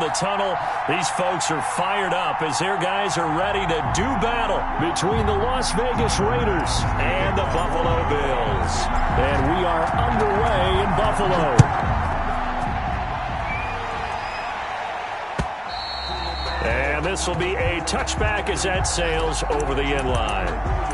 the tunnel. These folks are fired up as their guys are ready to do battle between the Las Vegas Raiders and the Buffalo Bills. And we are underway in Buffalo. And this will be a touchback as that sails over the end line.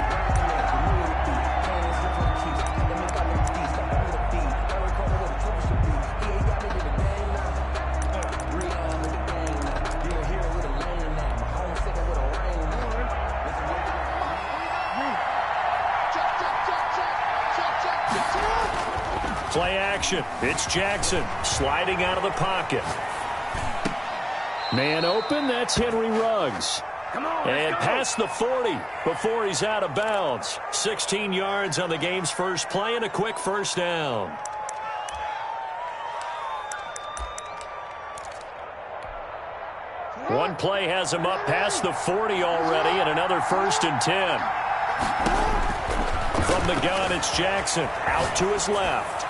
Play action. It's Jackson sliding out of the pocket. Man open, that's Henry Ruggs. And past the 40 before he's out of bounds. 16 yards on the game's first play and a quick first down. One play has him up past the 40 already and another 1st and 10. From the gun, it's Jackson out to his left.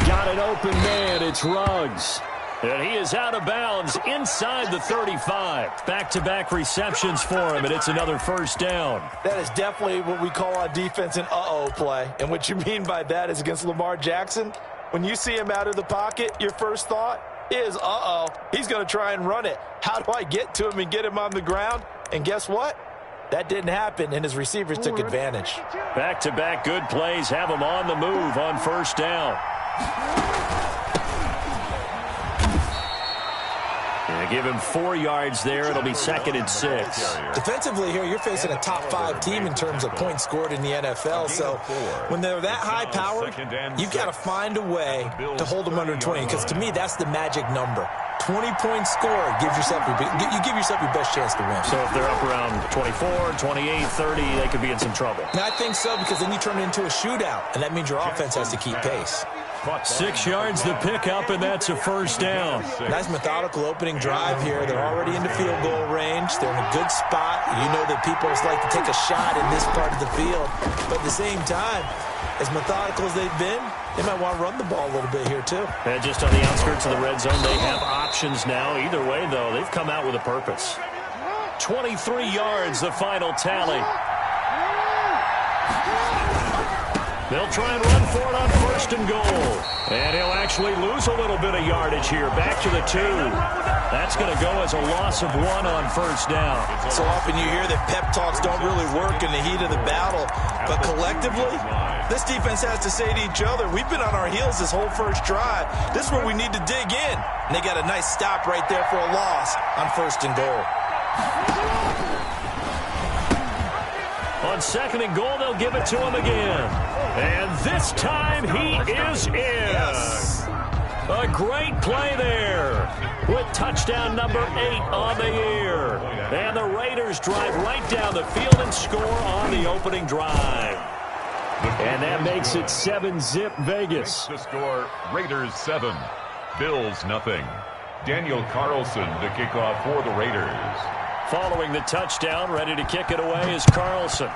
Got an open man, it's Ruggs. And he is out of bounds inside the 35. Back-to-back receptions for him, and it's another first down. That is definitely what we call on defense an uh-oh play. And what you mean by that is against Lamar Jackson, when you see him out of the pocket, your first thought is, uh-oh, he's going to try and run it. How do I get to him and get him on the ground? And guess what? That didn't happen, and his receivers took advantage. Back-to-back good plays have him on the move on first down. They give him 4 yards there. It'll be 2nd and 6. Defensively here, you're facing a top 5 team in terms of points scored in the NFL. So when they're that high-powered, you've got to find a way to hold them under 20. Because to me, that's the magic number. 20-point score gives yourself you give yourself your best chance to win. So if they're up around 24, 28, 30, they could be in some trouble. And I think so, because then you turn it into a shootout, and that means your offense has to keep pace. 6 yards the pickup, and that's a first down. Nice methodical opening drive here. They're already into field goal range. They're in a good spot. You know that people like to take a shot in this part of the field. But at the same time, as methodical as they've been, they might want to run the ball a little bit here, too. And just on the outskirts of the red zone, they have options now. Either way, though, they've come out with a purpose. 23 yards, the final tally. They'll try and run for it on 1st and goal. And he'll actually lose a little bit of yardage here. Back to the 2. That's going to go as a loss of 1 on first down. So often you hear that pep talks don't really work in the heat of the battle. But collectively, this defense has to say to each other, we've been on our heels this whole first drive. This is where we need to dig in. And they got a nice stop right there for a loss on 1st and goal. On 2nd and goal, they'll give it to him again. And this time he is in. Yes. A great play there with touchdown number 8 on the year. And the Raiders drive right down the field and score on the opening drive. And that makes it 7-zip Vegas. The score, Raiders 7, Bills nothing. Daniel Carlson to kick off for the Raiders. Following the touchdown, ready to kick it away is Carlson.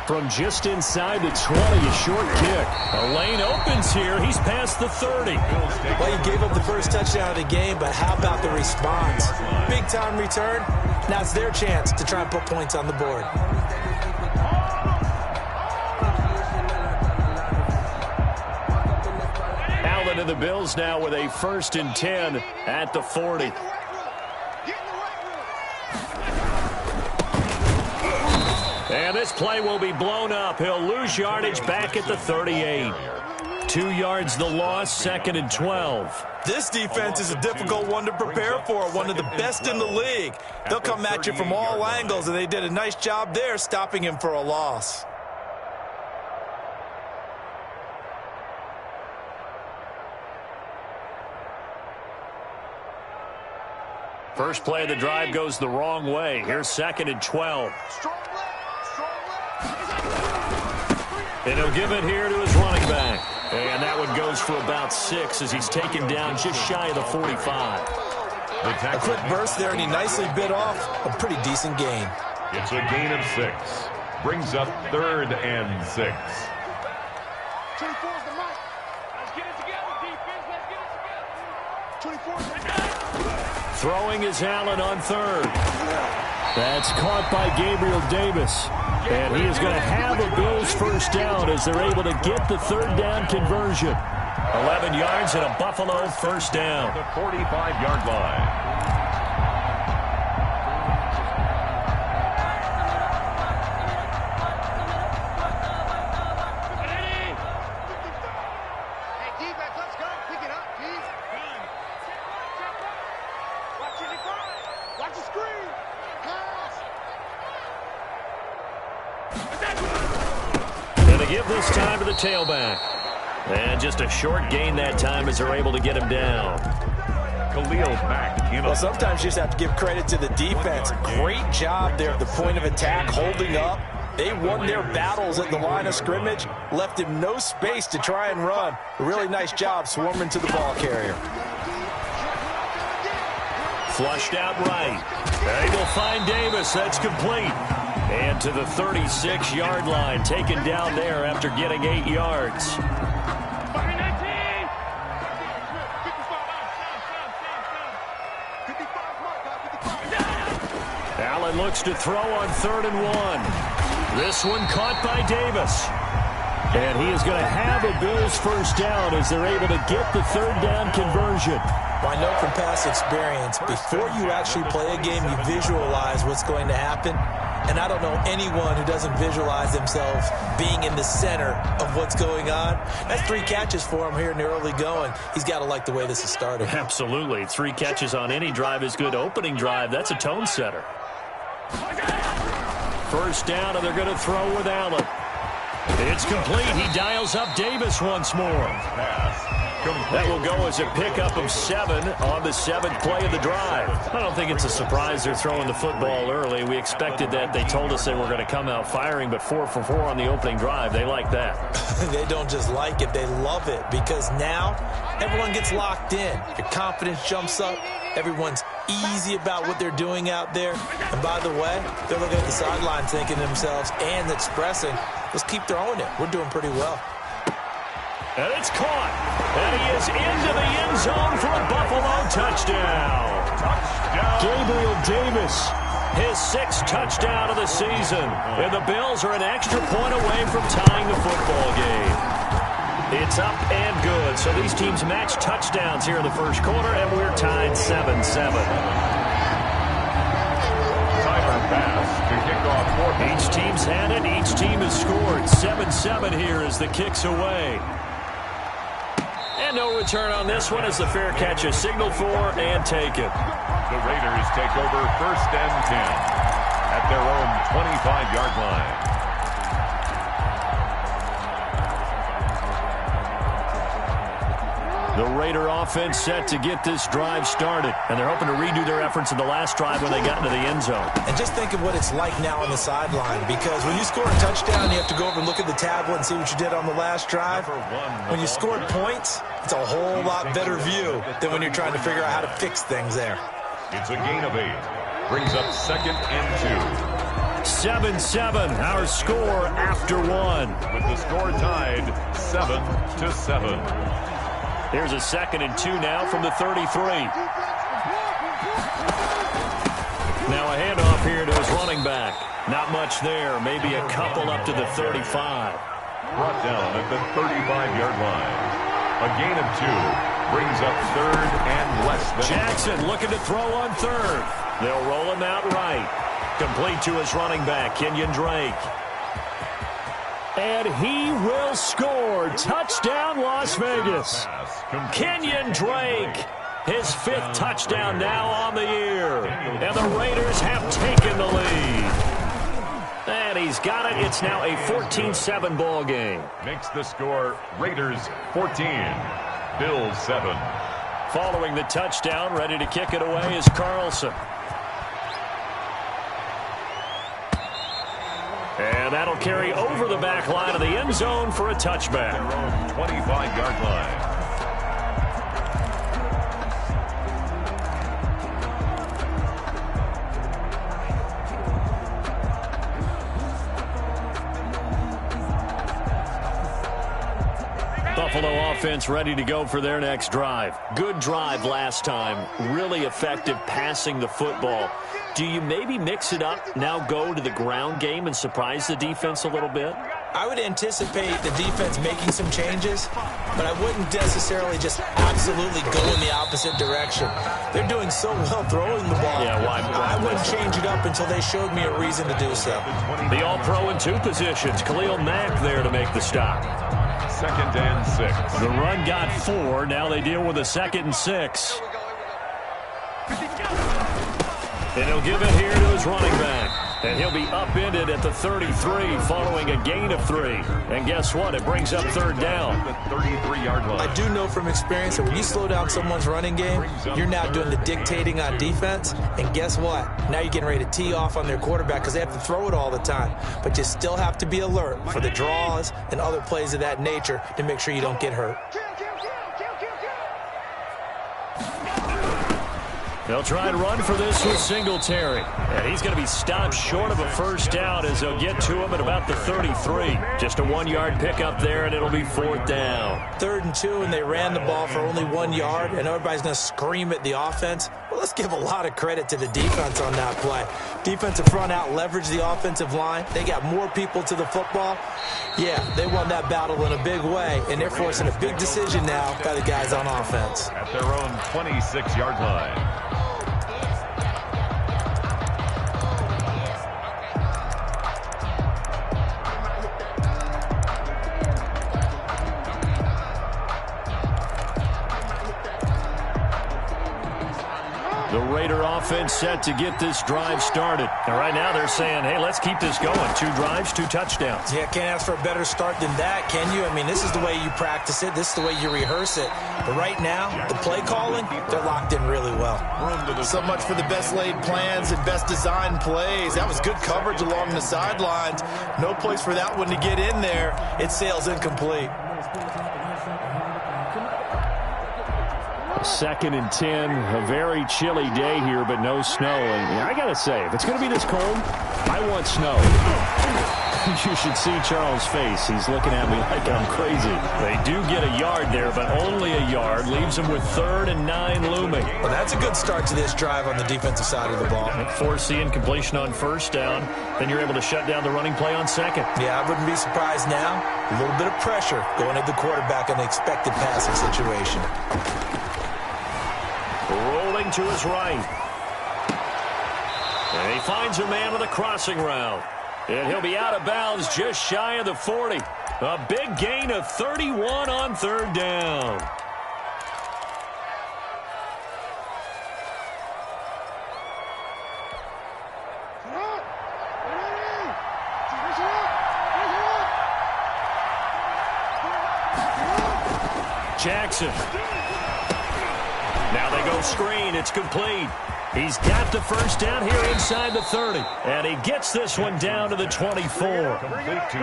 From just inside the 20, a short kick. A lane opens here. He's past the 30. Well, he gave up the first touchdown of the game, but how about the response? Big-time return. Now it's their chance to try and put points on the board. Allen and the Bills now with a 1st and 10 at the 40. And this play will be blown up. He'll lose yardage back at the 38. 2 yards the loss, 2nd and 12. This defense is a difficult one to prepare for, one of the best in the league. They'll come at you from all angles, and they did a nice job there stopping him for a loss. First play of the drive goes the wrong way. Here's 2nd and 12. And he'll give it here to his running back. And that one goes for about 6 as he's taken down just shy of the 45. A quick burst there, and he nicely bit off a pretty decent gain. It's a gain of 6. Brings up 3rd and 6. 24's the mark. Let's get it together, defense. Let's get Throwing is Allen on third. That's caught by Gabriel Davis. And he is going to have a Bills first down as they're able to get the third down conversion. 11 yards and a Buffalo first down. The 45-yard line. Give this time to the tailback. And just a short gain that time as they're able to get him down. Khalil Mack. Well, sometimes you just have to give credit to the defense. Great job there at the point of attack, holding up. They won their battles at the line of scrimmage, left him no space to try and run. A really nice job swarming to the ball carrier. Flushed out right. They will find Davis. That's complete. And to the 36-yard line, taken down there after getting 8 yards. Allen looks to throw on 3rd and 1. This one caught by Davis. And he is going to have a Bills first down as they're able to get the third down conversion. Well, I know from past experience, before you actually play a game, you visualize what's going to happen. And I don't know anyone who doesn't visualize themselves being in the center of what's going on. That's 3 catches for him here in the early going. He's got to like the way this is starting. Absolutely. 3 catches on any drive is good. Opening drive, that's a tone setter. First down, and they're going to throw with Allen. It's complete. He dials up Davis once more. That will go as a pickup of 7 on the 7th play of the drive. I don't think it's a surprise they're throwing the football early. We expected that. They told us they were going to come out firing, but 4 for 4 on the opening drive. They like that. They don't just like it. They love it because now everyone gets locked in. Your confidence jumps up. Everyone's easy about what they're doing out there. And by the way, they're looking at the sideline thinking to themselves and expressing, let's keep throwing it. We're doing pretty well. And it's caught. And he is into the end zone for a Buffalo touchdown. Gabriel Davis, his 6th touchdown of the season. And the Bills are an extra point away from tying the football game. It's up and good. So these teams match touchdowns here in the first quarter, and we're tied 7-7. Tyler Bass to kick off 4. Each team's had it. Each team has scored. 7-7 here as the kick's away. And no return on this one as the fair catch is signaled for and taken. The Raiders take over 1st and 10 at their own 25-yard line. The Raider offense set to get this drive started. And they're hoping to redo their efforts in the last drive when they got into the end zone. And just think of what it's like now on the sideline, because when you score a touchdown, you have to go over and look at the tablet and see what you did on the last drive. When you scored points, it's a whole lot better view than when you're trying to figure out how to fix things there. It's a gain of 8. Brings up 2nd and 2. 7-7, our score after 1. With the score tied 7-7. Here's a 2nd and 2 now from the 33. Now a handoff here to his running back. Not much there. Maybe a couple up to the 35. Brought down at the 35-yard line. A gain of 2 brings up 3rd and less than. Jackson looking to throw on 3rd. They'll roll him out right. Complete to his running back, Kenyon Drake. And he will score. Touchdown, Las Vegas. Kenyon Drake, his 5th touchdown now on the year. And the Raiders have taken the lead. And he's got it. It's now a 14-7 ball game. Makes the score Raiders 14, Bills 7. Following the touchdown, ready to kick it away is Carlson. And that'll carry over the back line of the end zone for a touchback. Their own 25-yard line. Buffalo offense ready to go for their next drive. Good drive last time. Really effective passing the football. Do you maybe mix it up, now go to the ground game and surprise the defense a little bit? I would anticipate the defense making some changes, but I wouldn't necessarily just absolutely go in the opposite direction. They're doing so well throwing the ball. Yeah, why I wouldn't change it up until they showed me a reason to do so. The All-Pro in 2 positions. Khalil Mack there to make the stop. 2nd and 6. The run got 4. Now they deal with a 2nd and 6. And he'll give it here to his running back. And he'll be upended at the 33 following a gain of 3. And guess what? It brings up 3rd down. The 33-yard line. I do know from experience that when you slow down someone's running game, you're now doing the dictating on defense. And guess what? Now you're getting ready to tee off on their quarterback because they have to throw it all the time. But you still have to be alert for the draws and other plays of that nature to make sure you don't get hurt. They'll try and run for this with Singletary. And he's going to be stopped short of a first down as they'll get to him at about the 33. Just a 1-yard pickup there, and it'll be 4th down. 3rd and 2, and they ran the ball for only 1 yard, and everybody's going to scream at the offense. Well, let's give a lot of credit to the defense on that play. Defensive front out leveraged the offensive line. They got more people to the football. Yeah, they won that battle in a big way, and they're forcing a big decision now by the guys on offense. At their own 26-yard line. The Raider offense set to get this drive started. And right now they're saying, hey, let's keep this going. 2 drives, 2 touchdowns. Yeah, can't ask for a better start than that, can you? I mean, this is the way you practice it. This is the way you rehearse it. But right now, the play calling, they're locked in really well. So much for the best laid plans and best designed plays. That was good coverage along the sidelines. No place for that one to get in there. It sails incomplete. 2nd and 10, a very chilly day here, but no snow. And I got to say, if it's going to be this cold, I want snow. You should see Charles' face. He's looking at me like I'm crazy. They do get a yard there, but only a yard. Leaves them with 3rd and 9 looming. Well, that's a good start to this drive on the defensive side of the ball. Force the incompletion on 1st down. Then you're able to shut down the running play on 2nd. Yeah, I wouldn't be surprised now. A little bit of pressure going at the quarterback in an expected passing situation. Rolling to his right. And he finds a man on the crossing route. And he'll be out of bounds just shy of the 40. A big gain of 31 on 3rd down. Jackson. Now they go screen. It's complete. He's got the first down here inside the 30. And he gets this one down to the 24.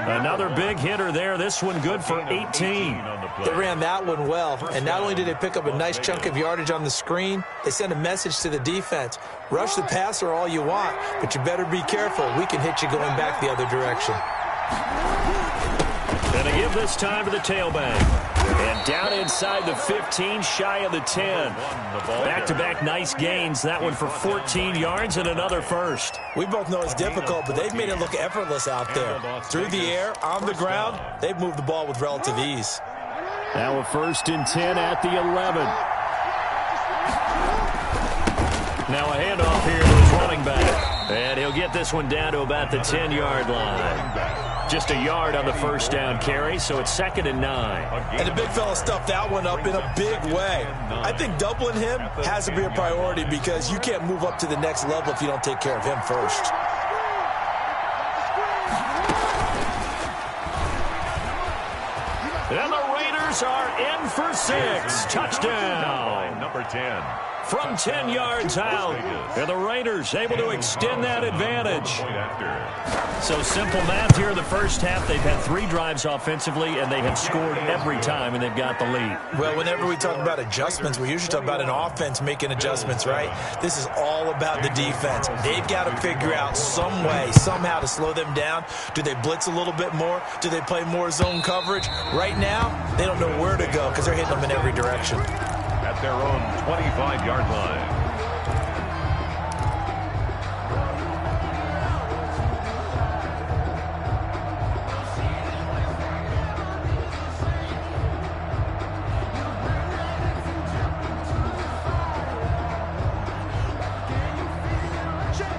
Another big hitter there. This one good for 18. They ran that one well. And not only did they pick up a nice chunk of yardage on the screen, they sent a message to the defense. Rush the passer all you want, but you better be careful. We can hit you going back the other direction. And they give this time to the tailback. And down inside the 15, shy of the 10. Back-to-back nice gains. That one for 14 yards and another first. We both know it's difficult, but they've made it look effortless out there. Through the air, on the ground, they've moved the ball with relative ease. Now a 1st and 10 at the 11. Now a handoff here to his running back. And he'll get this one down to about the 10-yard line. Just a yard on the first down carry, so it's 2nd and 9. And the big fella stuffed that one up in a big way. I think doubling him has to be a priority because you can't move up to the next level if you don't take care of him first. And the Raiders are in for 6. Touchdown. Number 10. From 10 yards out, and the Raiders able to extend that advantage. So simple math here in the first half. They've had 3 drives offensively, and they have scored every time, and they've got the lead. Well, whenever we talk about adjustments, we usually talk about an offense making adjustments, right? This is all about the defense. They've got to figure out some way, somehow to slow them down. Do they blitz a little bit more? Do they play more zone coverage? Right now, they don't know where to go because they're hitting them in every direction. At their own 25-yard line.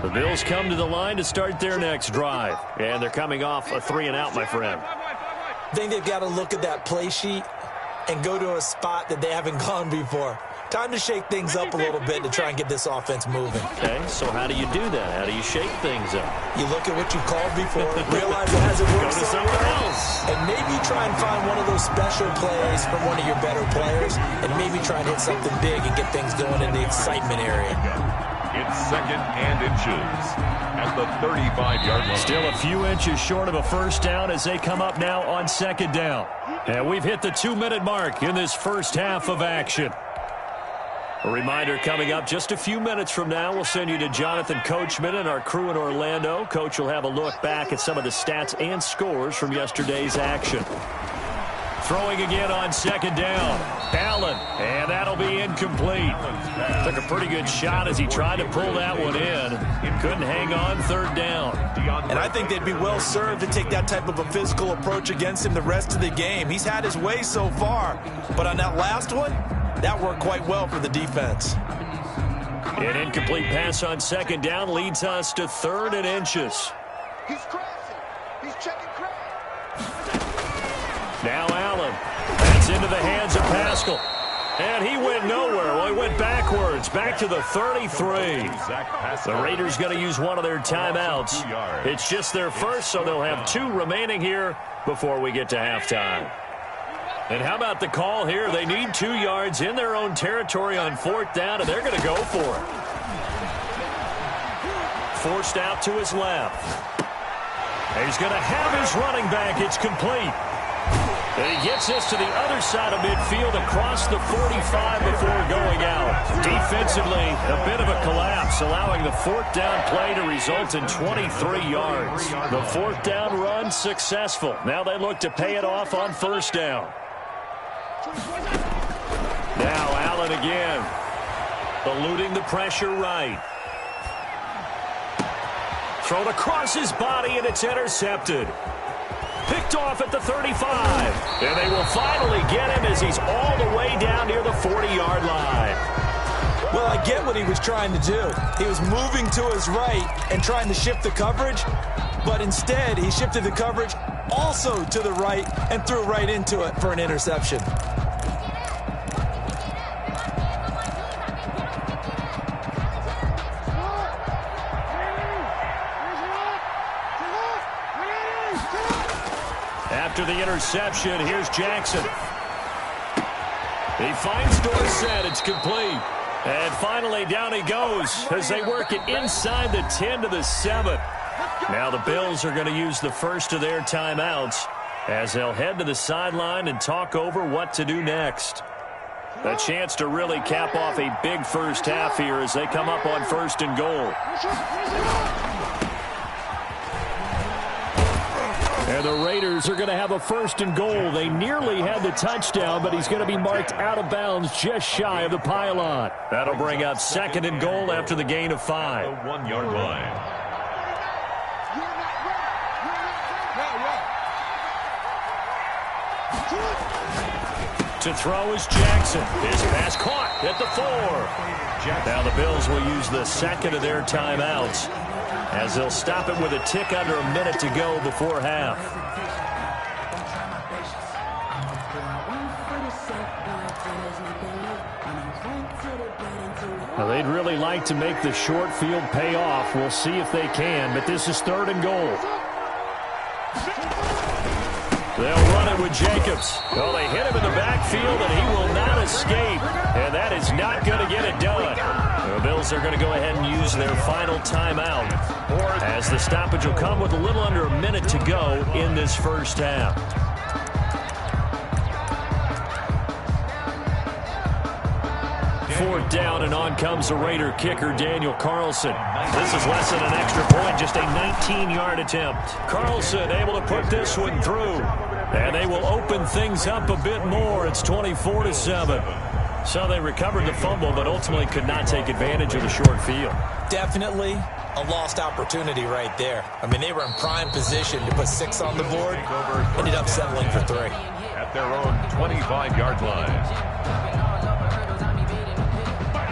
The Bills come to the line to start their next drive, and they're coming off a 3-and-out, my friend. I think they've got to look at that play sheet and go to a spot that they haven't gone before. Time to shake things up a little bit to try and get this offense moving. Okay, so how do you do that? How do you shake things up? You look at what you called before, realize it hasn't worked Go to so something well, else. and maybe try and find one of those special plays from one of your better players, and maybe try and hit something big and get things going in the excitement area. It's 2nd and inches at the 35-yard line. Still a few inches short of a first down as they come up now on 2nd down. And we've hit the 2-minute mark in this first half of action. A reminder coming up just a few minutes from now, we'll send you to Jonathan Coachman and our crew in Orlando. Coach will have a look back at some of the stats and scores from yesterday's action. Throwing again on 2nd down. Allen, and that'll be incomplete. Took a pretty good shot as he tried to pull that one in. Couldn't hang on 3rd down. And I think they'd be well served to take that type of a physical approach against him the rest of the game. He's had his way so far, but on that last one, that worked quite well for the defense. An incomplete pass on 2nd down leads us to 3rd and inches. He's crashing. He's checking crash. Now Allen. That's into the hands of Pascal. And he went nowhere. Well, he went backwards, back to the 33. The Raiders going to use one of their timeouts. It's just their first, so they'll have 2 remaining here before we get to halftime. And how about the call here? They need 2 yards in their own territory on 4th down, and they're going to go for it. Forced out to his left. He's going to have his running back. It's complete. And he gets this to the other side of midfield across the 45 before going out. Defensively, a bit of a collapse, allowing the 4th down play to result in 23 yards. The 4th down run successful. Now they look to pay it off on 1st down. Now Allen again, eluding the pressure right. Thrown across his body, and it's intercepted. Picked off at the 35. And they will finally get him as he's all the way down near the 40-yard line. Well, I get what he was trying to do. He was moving to his right and trying to shift the coverage, but instead he shifted the coverage also to the right and threw right into it for an interception. After the interception, here's Jackson. He finds Dorsett. It's complete. And finally, down he goes as they work it inside the 10 to the 7. Now the Bills are going to use the first of their timeouts as they'll head to the sideline and talk over what to do next. A chance to really cap off a big first half here as they come up on 1st and goal. And the Raiders are going to have a 1st and goal. They nearly had the touchdown, but he's going to be marked out of bounds just shy of the pylon. That'll bring up 2nd and goal after the gain of 5. The 1-yard line. To throw is Jackson. His pass caught at the 4. Now the Bills will use the 2nd of their timeouts as they'll stop him with a tick under a minute to go before half. Now they'd really like to make the short field pay off. We'll see if they can, but this is 3rd and goal. They'll run it with Jacobs. Well, they hit him in the backfield, and he will not escape. And that is not Bills are going to go ahead and use their final timeout, as the stoppage will come with a little under a minute to go in this first half. Fourth down, and on comes the Raider kicker, Daniel Carlson. This is less than an extra point, just a 19-yard attempt. Carlson able to put this one through, and they will open things up a bit more. It's 24-7. So they recovered the fumble, but ultimately could not take advantage of the short field. Definitely a lost opportunity right there. I mean, they were in prime position to put 6 on the board, ended up settling for 3. At their own 25-yard line.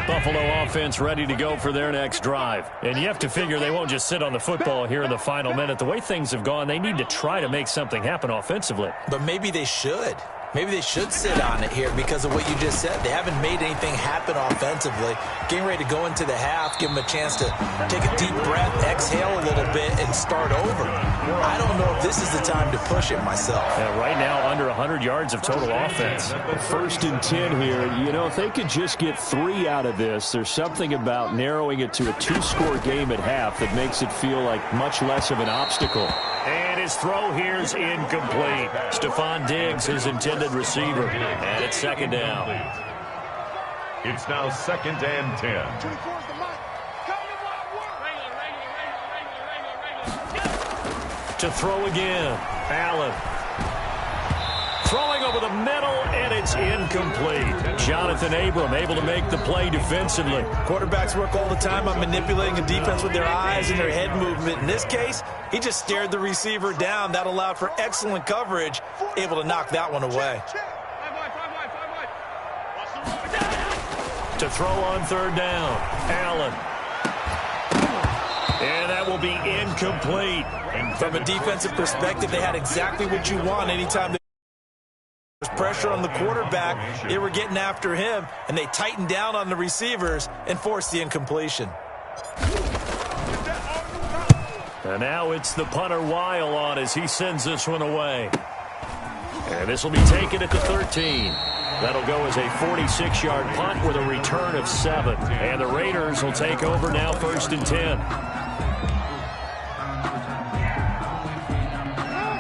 Buffalo offense ready to go for their next drive. And you have to figure they won't just sit on the football here in the final minute. The way things have gone, they need to try to make something happen offensively. But maybe they should. Maybe they should sit on it here because of what you just said. They haven't made anything happen offensively. Getting ready to go into the half, give them a chance to take a deep breath, exhale a little bit, and start over. I don't know if this is the time to push it myself. Yeah, right now, under 100 yards of total offense. First and 10 here. You know, if they could just get 3 out of this, there's something about narrowing it to a 2-score game at half that makes it feel like much less of an obstacle. And his throw here is incomplete. Stephon Diggs, his intended receiver. And it's second down. It's now 2nd and 10. To throw again. Allen. Throwing over the middle, and it's incomplete. Jonathan Abram able to make the play defensively. Quarterbacks work all the time on manipulating a defense with their eyes and their head movement. In this case, he just stared the receiver down. That allowed for excellent coverage, able to knock that one away. To throw on third down. Allen. And that will be incomplete. From a defensive perspective, they had exactly what you want anytime there was pressure on the quarterback. They were getting after him, and they tightened down on the receivers and forced the incompletion. And now it's the punter Weil on as he sends this one away. And this will be taken at the 13. That'll go as a 46-yard punt with a return of 7. And the Raiders will take over now, 1st and 10.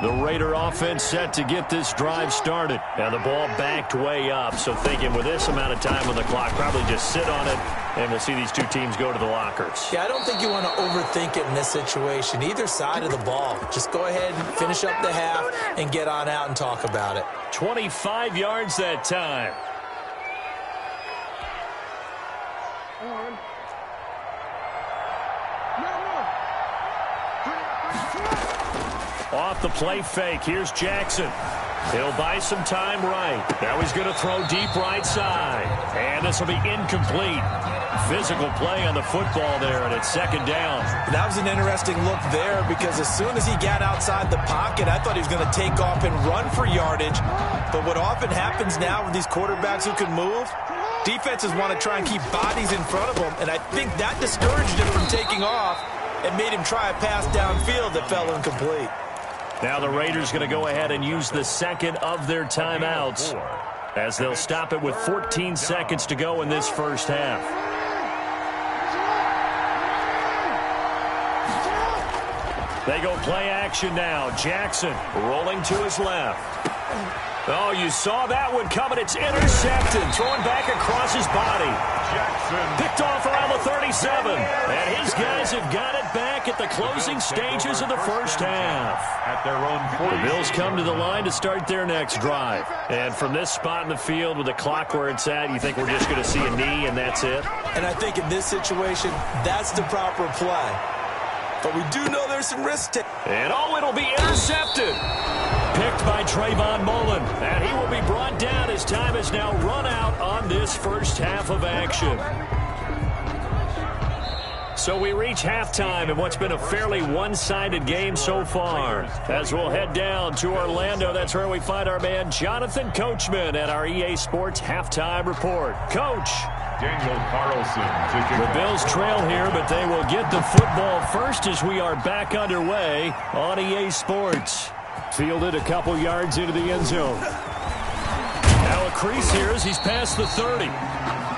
The Raider offense set to get this drive started. Now the ball backed way up, so thinking with this amount of time on the clock, probably just sit on it, and we'll see these two teams go to the lockers. Yeah, I don't think you want to overthink it in this situation. Either side of the ball. Just go ahead and finish up the half and get on out and talk about it. 25 yards that time. Off the play fake, here's Jackson. He'll buy some time right. Now he's going to throw deep right side. And this will be incomplete. Physical play on the football there, and it's second down. That was an interesting look there because as soon as he got outside the pocket, I thought he was going to take off and run for yardage. But what often happens now with these quarterbacks who can move, defenses want to try and keep bodies in front of them, and I think that discouraged him from taking off and made him try a pass downfield that fell incomplete. Now the Raiders going to go ahead and use the second of their timeouts as they'll stop it with 14 seconds to go in this first half. They go play action now. Jackson rolling to his left. Oh, you saw that one coming. It's intercepted. Throwing back across his body. Jackson. Picked off around the 37. And his guys have got it back at the closing stages of the first half. At their own 40. The Bills come to the line to start their next drive. And from this spot in the field with the clock where it's at, you think we're just going to see a knee and that's it? And I think in this situation, that's the proper play. But we do know there's some risk. And oh, it'll be intercepted. Picked by Trayvon Mullen. And he will be brought down as time has now run out on this first half of action. So we reach halftime in what's been a fairly one-sided game so far. As we'll head down to Orlando, that's where we find our man Jonathan Coachman at our EA Sports Halftime Report. Coach. Daniel Carlson. The Bills trail here, but they will get the football first as we are back underway on EA Sports. Fielded a couple yards into the end zone. Now a crease here as he's past the 30.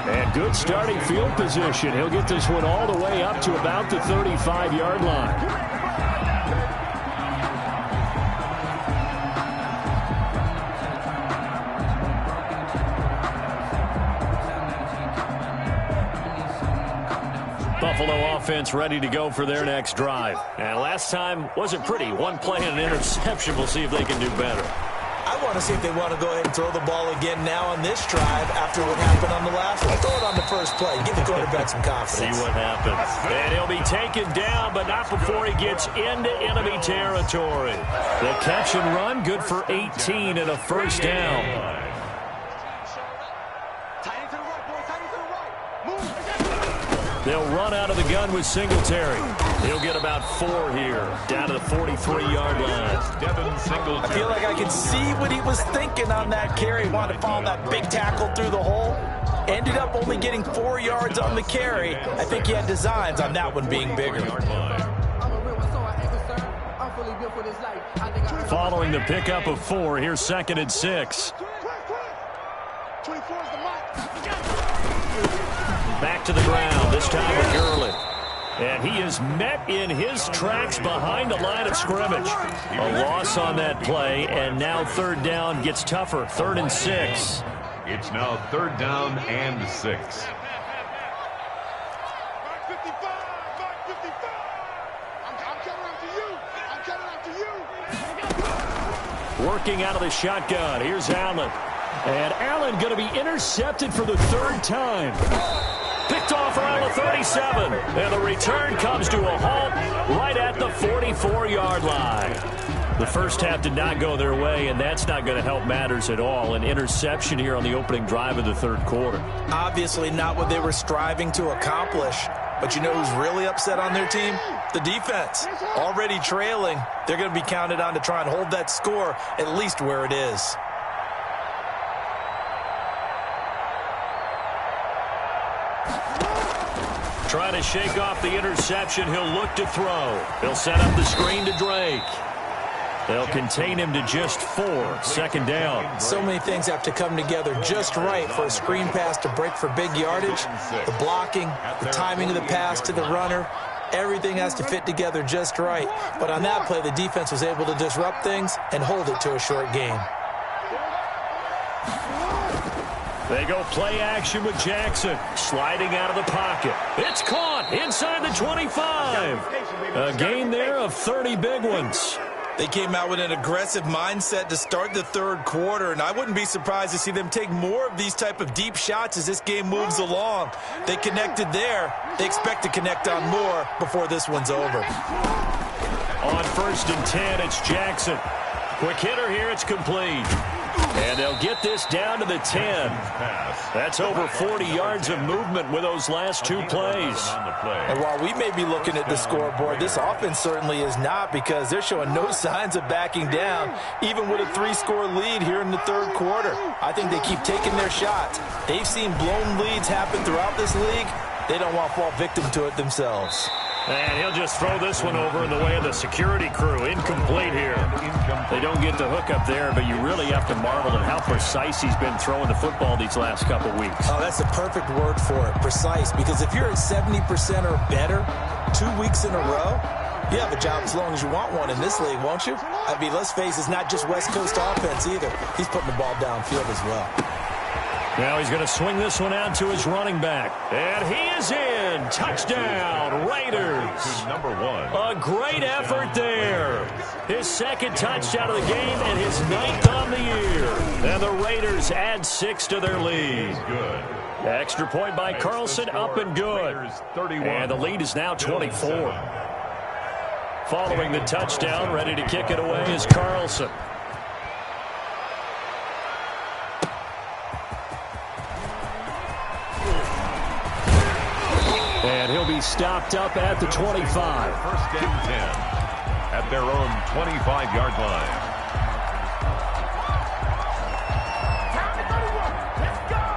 And good starting field position. He'll get this one all the way up to about the 35-yard line. Buffalo offense ready to go for their next drive. And last time wasn't pretty. One play and an interception. We'll see if they can do better. I want to see if they want to go ahead and throw the ball again now on this drive after what happened on the last one. Throw it on the first play. Give the quarterback some confidence. See what happens. And he'll be taken down, but not before he gets into enemy territory. The catch and run, good for 18 and a first down. They'll run out of the gun with Singletary. He'll get about 4 here, down to the 43-yard line. Devin Singletary. I feel like I can see what he was thinking on that carry. Wanted to follow that big tackle through the hole. Ended up only getting 4 yards on the carry. I think he had designs on that one being bigger. Following the pickup of 4, here's 2nd and 6. Back to the ground, this time with Gurley. And he is met in his tracks behind the line of scrimmage. A loss on that play, and now 3rd down gets tougher. 3rd and 6. It's now 3rd down and 6. Working out of the shotgun. Here's Allen. And Allen going to be intercepted for the 3rd time. Picked off around the 37. And the return comes to a halt right at the 44-yard line. The first half did not go their way, and that's not going to help matters at all. An interception here on the opening drive of the 3rd quarter. Obviously not what they were striving to accomplish. But you know who's really upset on their team? The defense. Already trailing. They're going to be counted on to try and hold that score at least where it is. Trying to shake off the interception. He'll look to throw. He'll set up the screen to Drake. They'll contain him to just 4. 2nd down. So many things have to come together just right for a screen pass to break for big yardage. The blocking, the timing of the pass to the runner. Everything has to fit together just right. But on that play, the defense was able to disrupt things and hold it to a short game. They go play action with Jackson. Sliding out of the pocket. It's caught inside the 25. A gain there of 30 big ones. They came out with an aggressive mindset to start the 3rd quarter, and I wouldn't be surprised to see them take more of these type of deep shots as this game moves along. They connected there. They expect to connect on more before this one's over. On 1st and 10, it's Jackson. Quick hitter here, it's complete. And they'll get this down to the 10. That's over 40 yards of movement with those last 2 plays. And while we may be looking at the scoreboard, this offense certainly is not, because they're showing no signs of backing down, even with a 3-score lead here in the 3rd quarter. I think they keep taking their shots. They've seen blown leads happen throughout this league. They don't want to fall victim to it themselves. And he'll just throw this one over in the way of the security crew. Incomplete here. They don't get the hook up there, but you really have to marvel at how precise he's been throwing the football these last couple weeks. Oh, that's the perfect word for it, precise. Because if you're at 70% or better 2 weeks in a row, you have a job as long as you want one in this league, won't you? I mean, let's face it, it's not just West Coast offense either. He's putting the ball downfield as well. Now he's going to swing this one out to his running back. And he is in. Touchdown, Raiders. Number 1. A great effort there. His 2nd touchdown of the game and his 9th on the year. And the Raiders add 6 to their lead. Good. Extra point by Carlson, up and good. And the lead is now 24. Following the touchdown, ready to kick it away is Carlson. And he'll be stopped up at the 25. 1st and 10 at their own 25-yard line.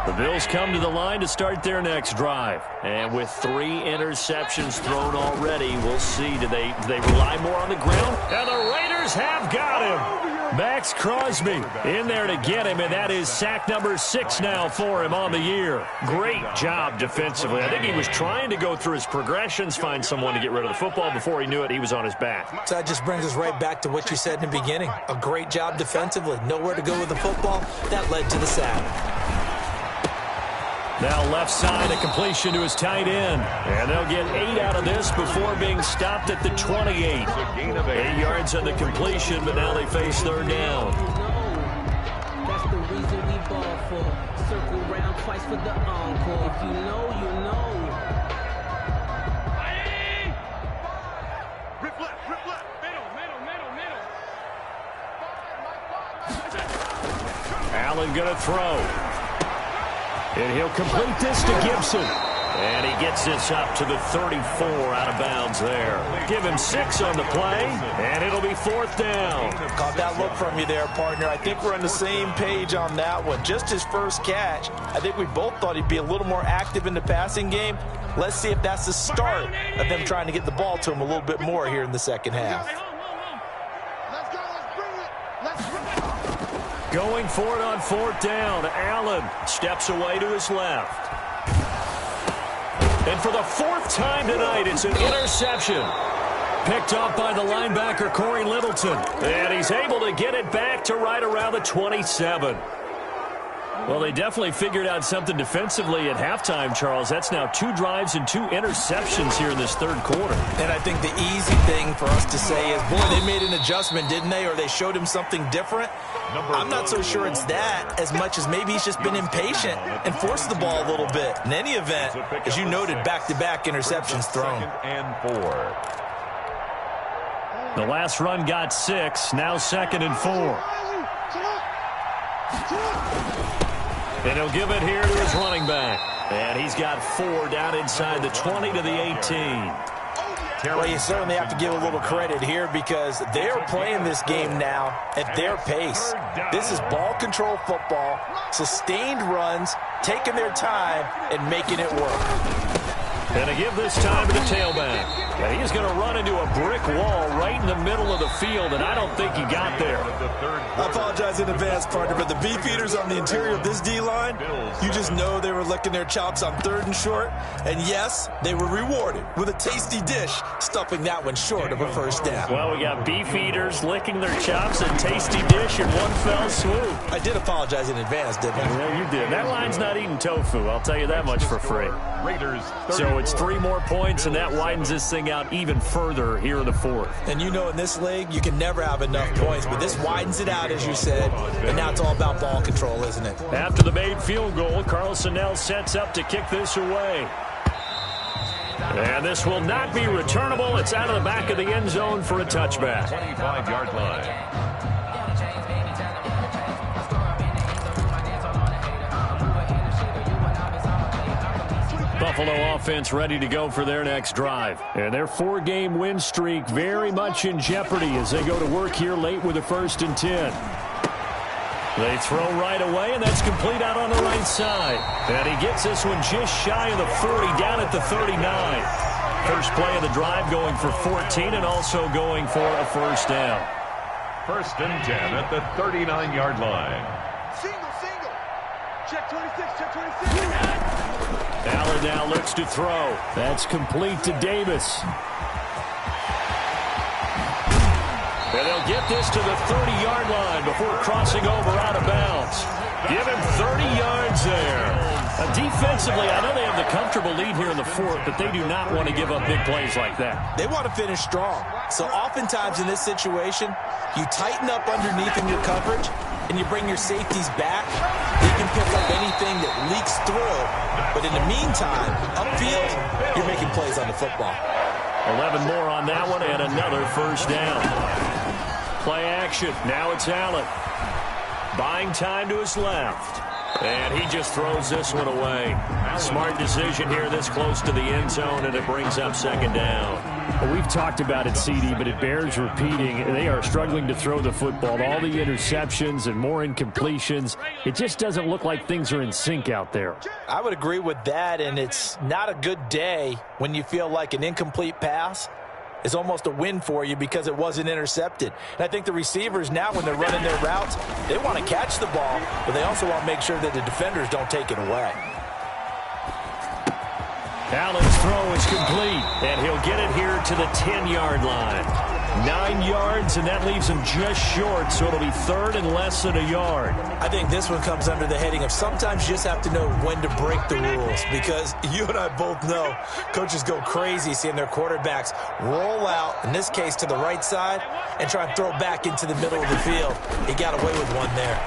The Bills come to the line to start their next drive. And with 3 interceptions thrown already, we'll see. Do they rely more on the ground? And the Raiders have got him. Max Crosby in there to get him, and that is sack number 6 now for him on the year. Great job defensively. I think he was trying to go through his progressions, find someone to get rid of the football. Before he knew it, he was on his back. So that just brings us right back to what you said in the beginning. A great job defensively. Nowhere to go with the football. That led to the sack. Now left side, a completion to his tight end. And they'll get 8 out of this before being stopped at the 28. 8 yards on the completion, but now they face third down. That's the reason we ball for. Circle round twice for the encore. If you know, you know. Rip left, middle. Allen going to throw. And he'll complete this to Gibson. And he gets this up to the 34 out of bounds there. Give him 6 on the play, and it'll be 4th down. Caught that look from you there, partner. I think we're on the same page on that one. Just his first catch. I think we both thought he'd be a little more active in the passing game. Let's see if that's the start of them trying to get the ball to him a little bit more here in the second half. Let's go, let's bring it. Going for it on 4th down. Allen steps away to his left. And for the 4th time tonight, it's an interception. Picked up by the linebacker, Corey Littleton. And he's able to get it back to right around the 27. Well, they definitely figured out something defensively at halftime, Charles. That's now 2 drives and 2 interceptions here in this third quarter. And I think the easy thing for us to say is, boy, they made an adjustment, didn't they? Or they showed him something different. I'm not so sure it's that as much as maybe he's just been impatient and forced the ball a little bit. In any event, as you noted, back-to-back interceptions thrown. And 4. The last run got 6, now 2nd and 4. And he'll give it here to his running back. And he's got 4 down inside the 20 to the 18. Well, you certainly have to give a little credit here because they're playing this game now at their pace. This is ball control football, sustained runs, taking their time, and making it work. And to give this time to the tailback. And he's going to run into a brick wall right in the middle of the field, and I don't think he got there. I apologize in advance, partner, but the beefeaters on the interior of this D-line, you just know they were licking their chops on 3rd and short. And yes, they were rewarded with a tasty dish, stuffing that one short of a first down. Well, we got beefeaters licking their chops and tasty dish in one fell swoop. I did apologize in advance, didn't I? Yeah, you did. That line's not eating tofu, I'll tell you that much for free. Raiders. So it's 3 more points, and that widens this thing out even further here in the 4th. And you know in this league, you can never have enough points, but this widens it out, as you said, and now it's all about ball control, isn't it? After the made field goal, Carlson now sets up to kick this away. And this will not be returnable. It's out of the back of the end zone for a touchback. 25-yard line. Buffalo offense ready to go for their next drive. And their 4-game win streak very much in jeopardy as they go to work here late with a 1st and 10. They throw right away, and that's complete out on the right side. And he gets this one just shy of the 40, down at the 39. First play of the drive going for 14 and also going for a first down. 1st and 10 at the 39-yard line. Single. Check 26, check 26. Allen now looks to throw. That's complete to Davis. And they'll get this to the 30-yard line before crossing over out of bounds. Give him 30 yards there. Defensively, I know they have the comfortable lead here in the 4th, but they do not want to give up big plays like that. They want to finish strong. So oftentimes in this situation, you tighten up underneath in your coverage, and you bring your safeties back. They can pick up anything that leaks through. But in the meantime, upfield, you're making plays on the football. 11 more on that one, and another first down. Play action. Now it's Allen. Buying time to his left. And he just throws this one away. Smart decision here this close to the end zone, and it brings up 2nd down. Well, we've talked about it, CD, but it bears repeating. They are struggling to throw the football. All the interceptions and more incompletions. It just doesn't look like things are in sync out there. I would agree with that, and it's not a good day when you feel like an incomplete pass is almost a win for you because it wasn't intercepted. And I think the receivers now, when they're running their routes, they want to catch the ball, but they also want to make sure that the defenders don't take it away. Allen's throw is complete, and he'll get it here to the 10-yard line. 9 yards, and that leaves him just short, so it'll be third and less than a yard. I think this one comes under the heading of sometimes you just have to know when to break the rules, because you and I both know coaches go crazy seeing their quarterbacks roll out, in this case to the right side, and try and throw back into the middle of the field. He got away with one there.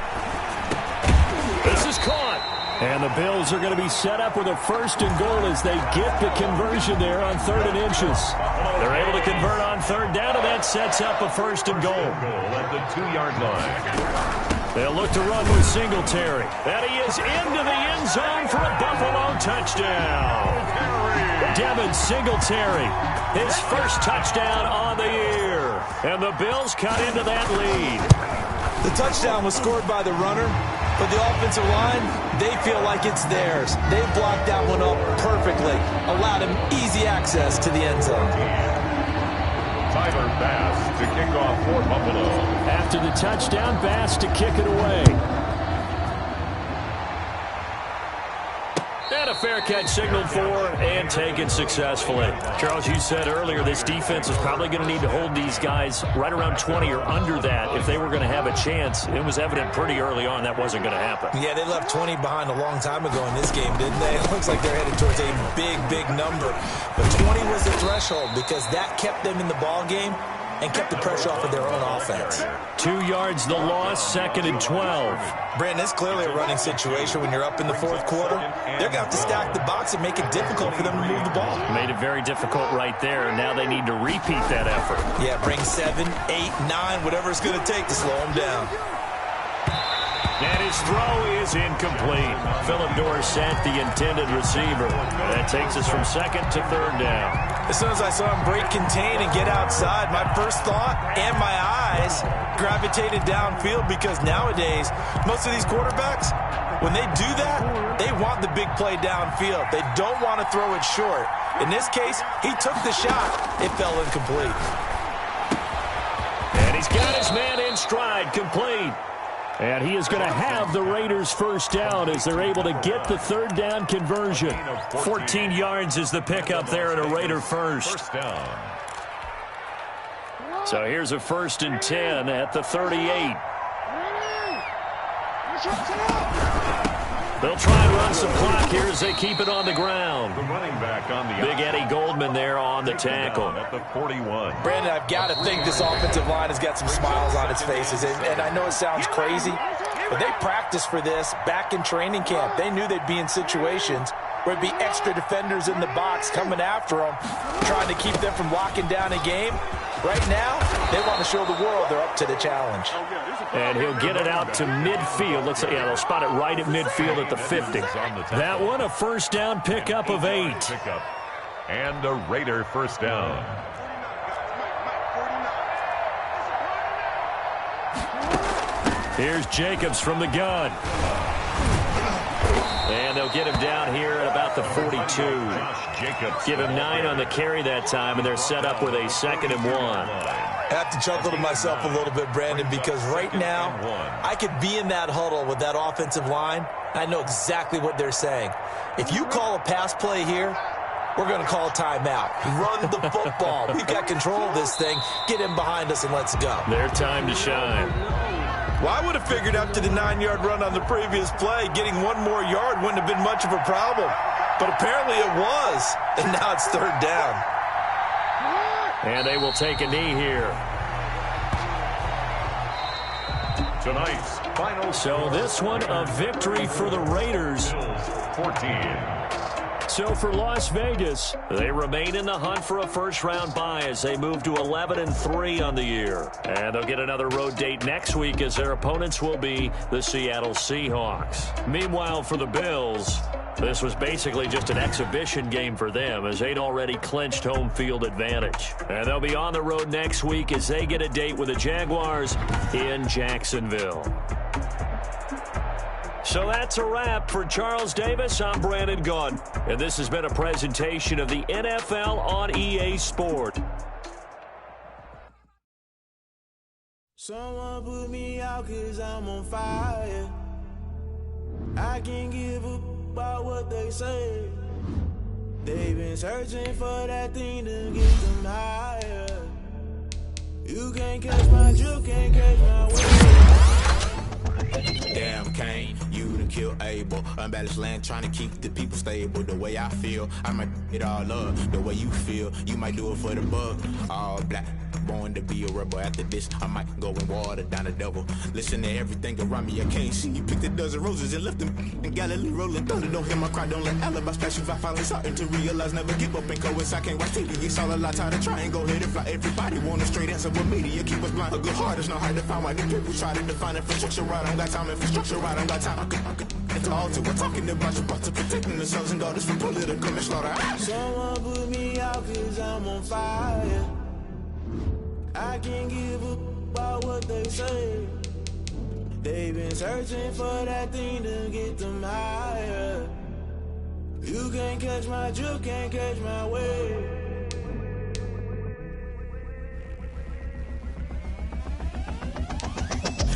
This is caught. And the Bills are going to be set up with a first and goal as they get the conversion there on 3rd and inches. They're able to convert on 3rd down, and that sets up a first and goal. At the 2-yard line. They'll look to run with Singletary. And he is into the end zone for a Buffalo touchdown. Devin Singletary, his first touchdown on the year. And the Bills cut into that lead. The touchdown was scored by the runner, but the offensive line, they feel like it's theirs. They blocked that one up perfectly, allowed him easy access to the end zone. Tyler Bass to kick off for Buffalo. After the touchdown, Bass to kick it away. And a fair catch signaled for and taken successfully. Charles, you said earlier this defense is probably going to need to hold these guys right around 20 or under that if they were going to have a chance. It was evident pretty early on that wasn't going to happen. Yeah, they left 20 behind a long time ago in this game, didn't they? It looks like they're headed towards a big, big number. But 20 was the threshold because that kept them in the ball game and kept the pressure off of their own offense. 2 yards the loss, 2nd and 12. Brandon, it's clearly a running situation when you're up in the 4th quarter. They're going to have to stack the box and make it difficult for them to move the ball. Made it very difficult right there, and now they need to repeat that effort. Yeah, bring 7, 8, 9, whatever it's going to take to slow them down. And his throw is incomplete. Philip Dorsett, the intended receiver. That takes us from 2nd to 3rd down. As soon as I saw him break contain and get outside, my first thought and my eyes gravitated downfield because nowadays, most of these quarterbacks, when they do that, they want the big play downfield. They don't want to throw it short. In this case, he took the shot. It fell incomplete. And he's got his man in stride, complete. And he is going to have the Raiders first down as they're able to get the 3rd down conversion. 14 yards is the pickup there at a Raider first. Down. So here's a 1st and 10 at the 38. They'll try and run some clock here as they keep it on the ground. The running back on the Big Eddie Goldman there on the tackle. At the 41. Brandon, I've got to think this offensive line has got some smiles on its faces. And I know it sounds crazy, but they practiced for this back in training camp. They knew they'd be in situations where it'd be extra defenders in the box coming after them, trying to keep them from locking down a game. Right now, they want to show the world they're up to the challenge. And he'll get it out to midfield. Let's say, yeah, they'll spot it right at midfield at the 50. That one, a first down pickup of 8. Pickup. And a Raider first down. Here's Jacobs from the gun. And they'll get him down here at about the 42. Give him 9 on the carry that time, and they're set up with a 2nd and 1. I have to chuckle to myself a little bit, Brandon, because right now I could be in that huddle with that offensive line. I know exactly what they're saying. If you call a pass play here, we're going to call a timeout. Run the football. We've got control of this thing. Get him behind us and let's go. Their time to shine. Well, I would have figured after the 9-yard run on the previous play, getting 1 more yard wouldn't have been much of a problem. But apparently it was, and now it's 3rd down. And they will take a knee here. Tonight's final. So this one, a victory for the Raiders. 14. So for Las Vegas, they remain in the hunt for a first-round bye as they move to 11-3 on the year. And they'll get another road date next week as their opponents will be the Seattle Seahawks. Meanwhile, for the Bills, this was basically just an exhibition game for them as they'd already clinched home field advantage. And they'll be on the road next week as they get a date with the Jaguars in Jacksonville. So that's a wrap for Charles Davis. I'm Brandon Gaudin, and this has been a presentation of the NFL on EA Sport. Someone put me out 'cause I'm on fire. I can't give a about what they say. They've been searching for that thing to get them higher. You can't catch my drift, can't catch my wave. Damn, Kane, you done killed Abel. Unbalanced land, trying to keep the people stable. The way I feel, I might it all up. The way you feel, you might do it for the bug. All black, born to be a rebel. After this, I might go and water down the devil. Listen to everything around me, I can't see. You picked a dozen roses and left them in Galilee rolling thunder. Don't hear my cry, don't let alibis pass you. I finally starting to realize, never give up and coerce. I can't watch TV, it's all a lot, tired of trying. Go ahead and fly. Everybody want a straight answer with media, keep us blind. A good heart is not hard to find. Why the people try to define infrastructure right? I don't got time, infrastructure right, I don't got time. I could it's all to we're talking about your parts of protecting the sons and daughters from political manslaughter. Someone put me out 'cause I'm on fire. I can't give a about what they say. They've been searching for that thing to get them higher. You can't catch my drift, can't catch my wave.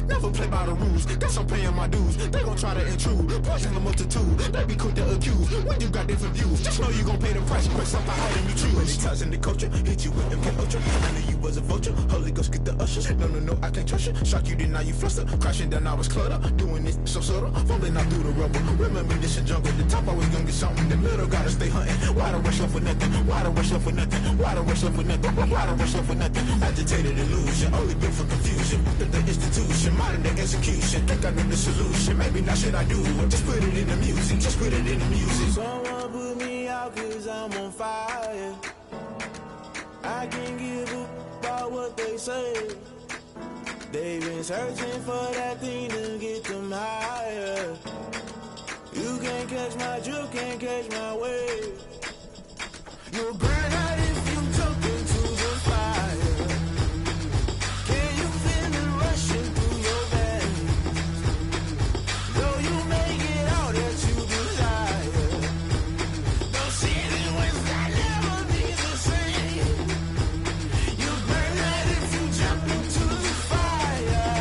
Never play by the rules, guess I'm paying my dues. They gon' try to intrude, poison the multitude. They be quick to accuse, when you got different views. Just know you gon' pay the price, press up the item you choose. Many times in the culture, hit you with MK Ultra. I knew you was a vulture, Holy Ghost get the ushers. No, I can't trust you. Shock you, then now you fluster. Crashing down, I was clutter. Doing this so subtle, falling out through the rubble. Remember this a jungle, the top always gonna get something. In the middle, gotta stay hunting. Why the rush left with nothing? Why the rush left with nothing? Why the rush left with nothing? Why the rush left with nothing? Agitated illusion, only built for confusion. The institution, modern day execution. Think I know the solution. Maybe not should I do it? Just put it in the music. Just put it in the music. Someone put me out 'cause I'm on fire. I can't give a about what they say. They've been searching for that thing to get them higher. You can't catch my drift, can't catch my wave. You'll burn out if you jump into the fire. Can you feel it rushing through your veins? Though you make it all that you desire. Those ceiling winds that never be the same. You burn out if you jump into the fire.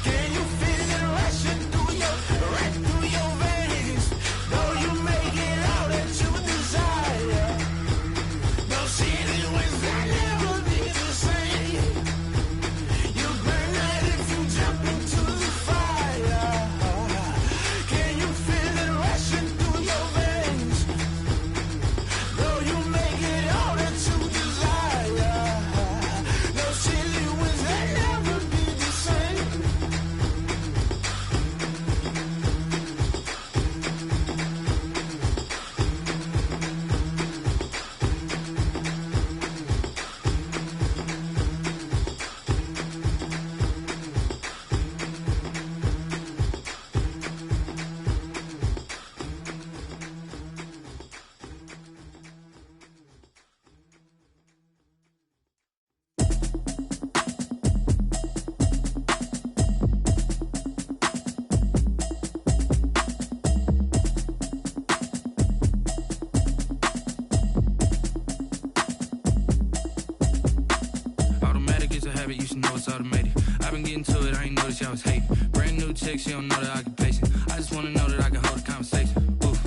Can you feel it rushing through your veins? Though you make it all that you desire. Those ceiling winds that never be the same. You burn out if you jump into the fire. Can you feel it rushing through your veins? Though you make it all that you desire. Those ceiling winds that never be the same. Automatic is a habit, you should know it's automated. I've been getting to it, I ain't noticed y'all was hating. Brand new chick, she don't know the occupation. I just wanna know that I can hold a conversation. Oof,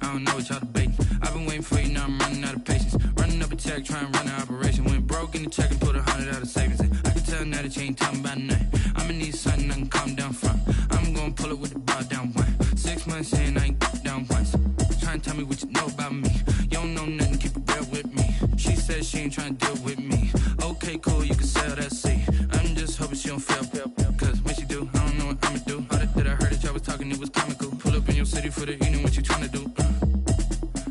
I don't know what y'all debating. I've been waiting for you, now I'm running out of patience. Running up a check, trying to run an operation. Went broke in the check and put 100 out of savings in. I can tell now that you ain't talking about nothing. I'ma need something I can calm down from. I'm gonna pull it with the bar down one. 6 months in, I ain't down once. Trying to tell me what you know about me. You don't know nothing, keep it real with me. She said she ain't trying to deal with me. Okay, cool, you can sell that seat. I'm just hoping she don't fail. Cause when she do, I don't know what I'ma do. All that I heard that y'all was talking, it was comical. Pull up in your city for the evening, what you trying to do?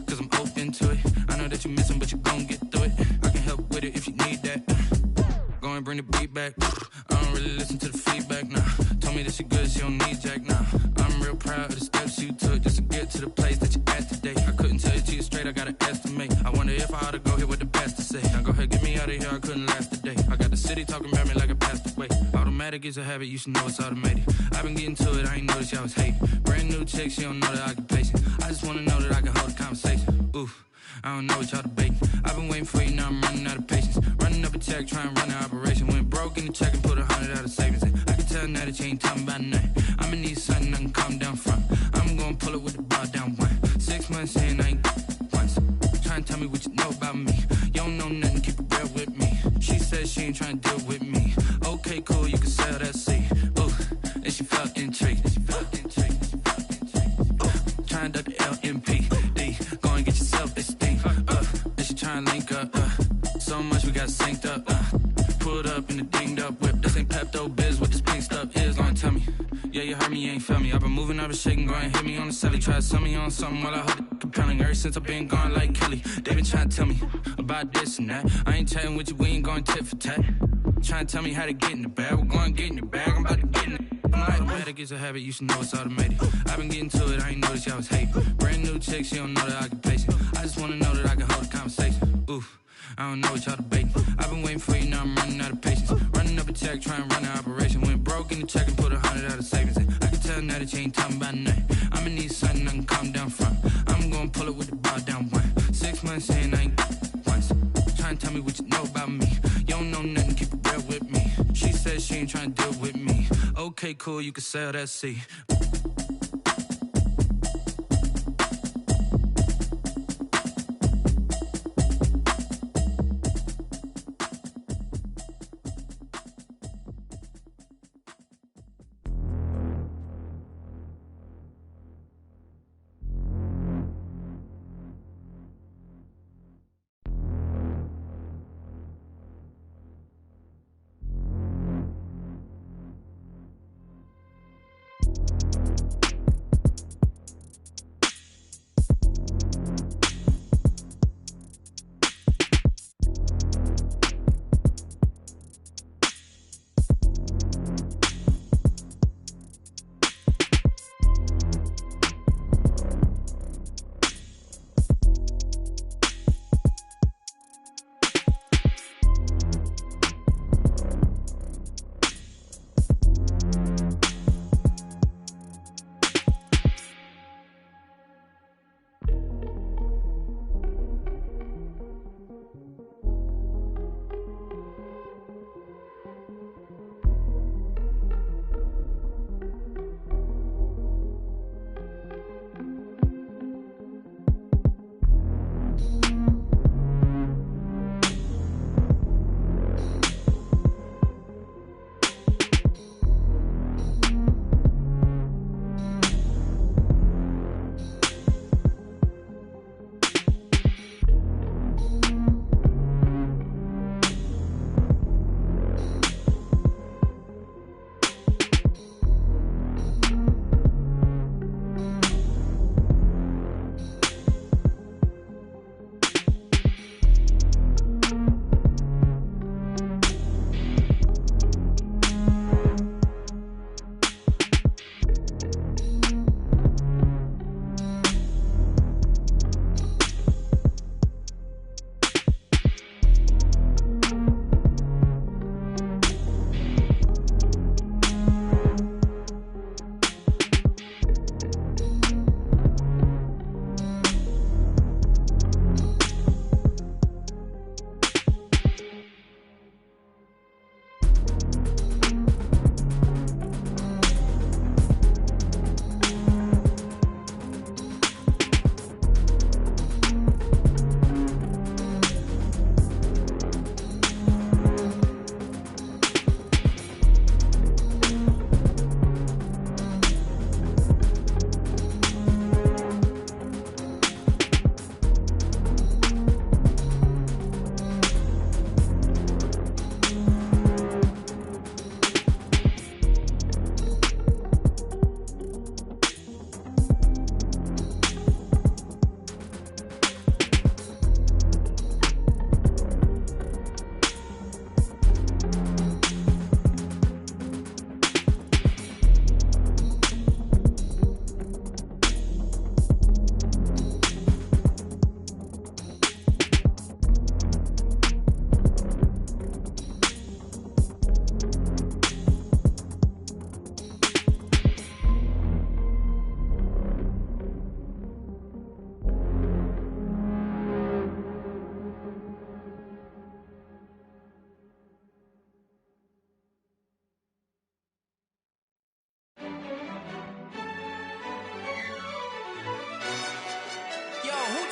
Cause I'm open to it. I know that you missing, but you gon' get through it. I can help with it if you need that. Go and bring the beat back. I don't really listen to the feedback, nah. Told me that she good, she don't need jack, nah. I'm real proud of the steps you took just to get to the place that you at today. I couldn't tell you to you straight, I gotta estimate. I wonder if I ought to go here with the best to say. Now go ahead, get me out of here, I couldn't last a day. I got the city talking about me like I passed away. Automatic is a habit, you should know it's automated. I've been getting to it, I ain't noticed y'all was hating. Brand new chick, she don't know the occupation. I just wanna know that I can hold a conversation. Oof, I don't know what y'all debating. I've been waiting for you, now I'm running out of patience. Running up a check, trying to run an operation. Went broke in the check and put 100 months in, I ain't once. Trying to tell me what you know about me. You don't know nothing, keep it real with me. She said she ain't trying to deal with me. Okay, cool, you can sell that seat. Ooh, and she felt intrigued. Trying to duck the LMPD. Go and get yourself esteem. And she trying to link up. So much we got synced up. Pulled up in the dinged up whip. This ain't Pepto-Biz, what this pink stuff is. Gonna tell me. Yeah, you heard me, you ain't felt me. I've been moving, I've been shaking, go and hit me on the celly. Try to sell me on something while I hold it compelling. Ever since I've been gone like Kelly. They been trying to tell me about this and that. I ain't chatting with you, we ain't going tit for tat. Trying to tell me how to get in the bag. We're going to get in the bag, I'm about to get in it. I'm like, automatic is a habit, you should know it's automated. I've been getting to it, I ain't noticed y'all was hating. Brand new chick, she don't know that I can place it. I just wanna know that I can hold a conversation. Oof, I don't know what y'all debating. I've been waiting for you, now I'm running out of patience. Running up a check, trying to run an operation. Went broke in the check and put 100 out of savings in. I can tell now that you ain't talking about nothing. I'ma need something I can calm down from. I'm gonna pull it with the bar down one. 6 months in, I ain't once. Trying to tell me what you know about me. You don't know nothing, keep it real with me. She said she ain't trying to deal with me. Okay, cool, you can sell that seat.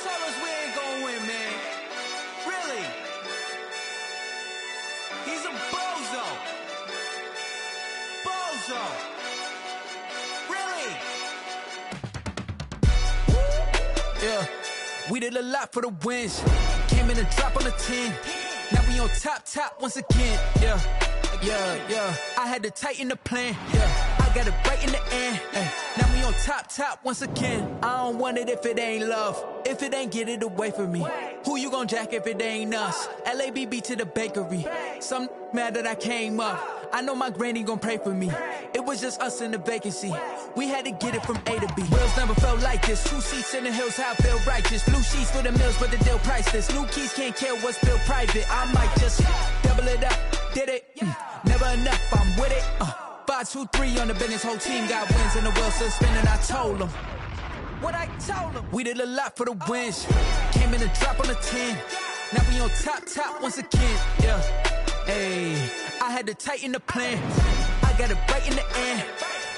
told us we ain't gonna win, man? Really? He's a bozo. Bozo. Really? Yeah, we did a lot for the wins. Came in a drop on the 10. Now we on top once again. Yeah. I had to tighten the plan. Yeah, I got it right in the end. Now we on top once again. I don't want it if it ain't love. If it ain't, get it away from me. Who you gon' jack if it ain't us? LABB to the bakery. Some mad that I came up. I know my granny gon' pray for me. It was just us in the vacancy. We had to get it from A to B. Wheels never felt like this. 2 seats in the hills, how I feel righteous. Blue sheets for the mills, but the deal priceless. New keys can't care what's built private. I might just double it up. Did it? Never enough, I'm with it. 5, 2, 3 on the business. Whole team got wins and the wheels still spinning. I told them what I told them. We did a lot for the wins. Came in a drop on the 10. Now we on top once again. Yeah. Hey, I had to tighten the plan. I got it right in the end.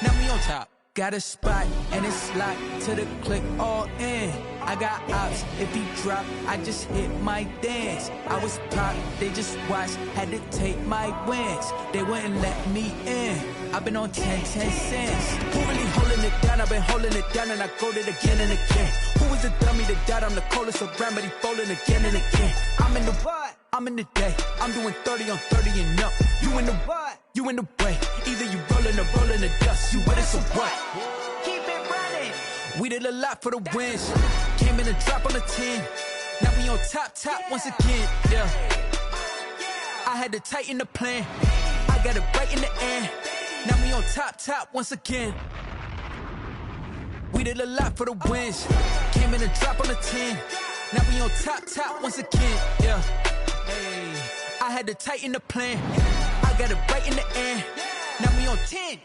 Now we on top. Got a spot and it's locked to the click all in. I got ops, if he drop, I just hit my dance. I was pop, they just watched, had to take my wins. They wouldn't let me in. I've been on 10 cents. Who really holding it down? I've been holding it down and I go it again and again. Who is the dummy that died? I'm the coldest around, but he folding again and again. I'm in the what? I'm in the day. I'm doing 30 on 30 and up. You in the what? You in the way. Either you rolling or rolling the dust. You with us or what? Keep it running. We did a lot for the wins. Came in a drop on the 10. Now we on top once again. Yeah. I had to tighten the plan. I got it right in the end. Now we on top once again. We did a lot for the wins. Came in a drop on the 10. Now we on top once again. Yeah. Hey, I had to tighten the plan. I got it right in the end. Now we on 10.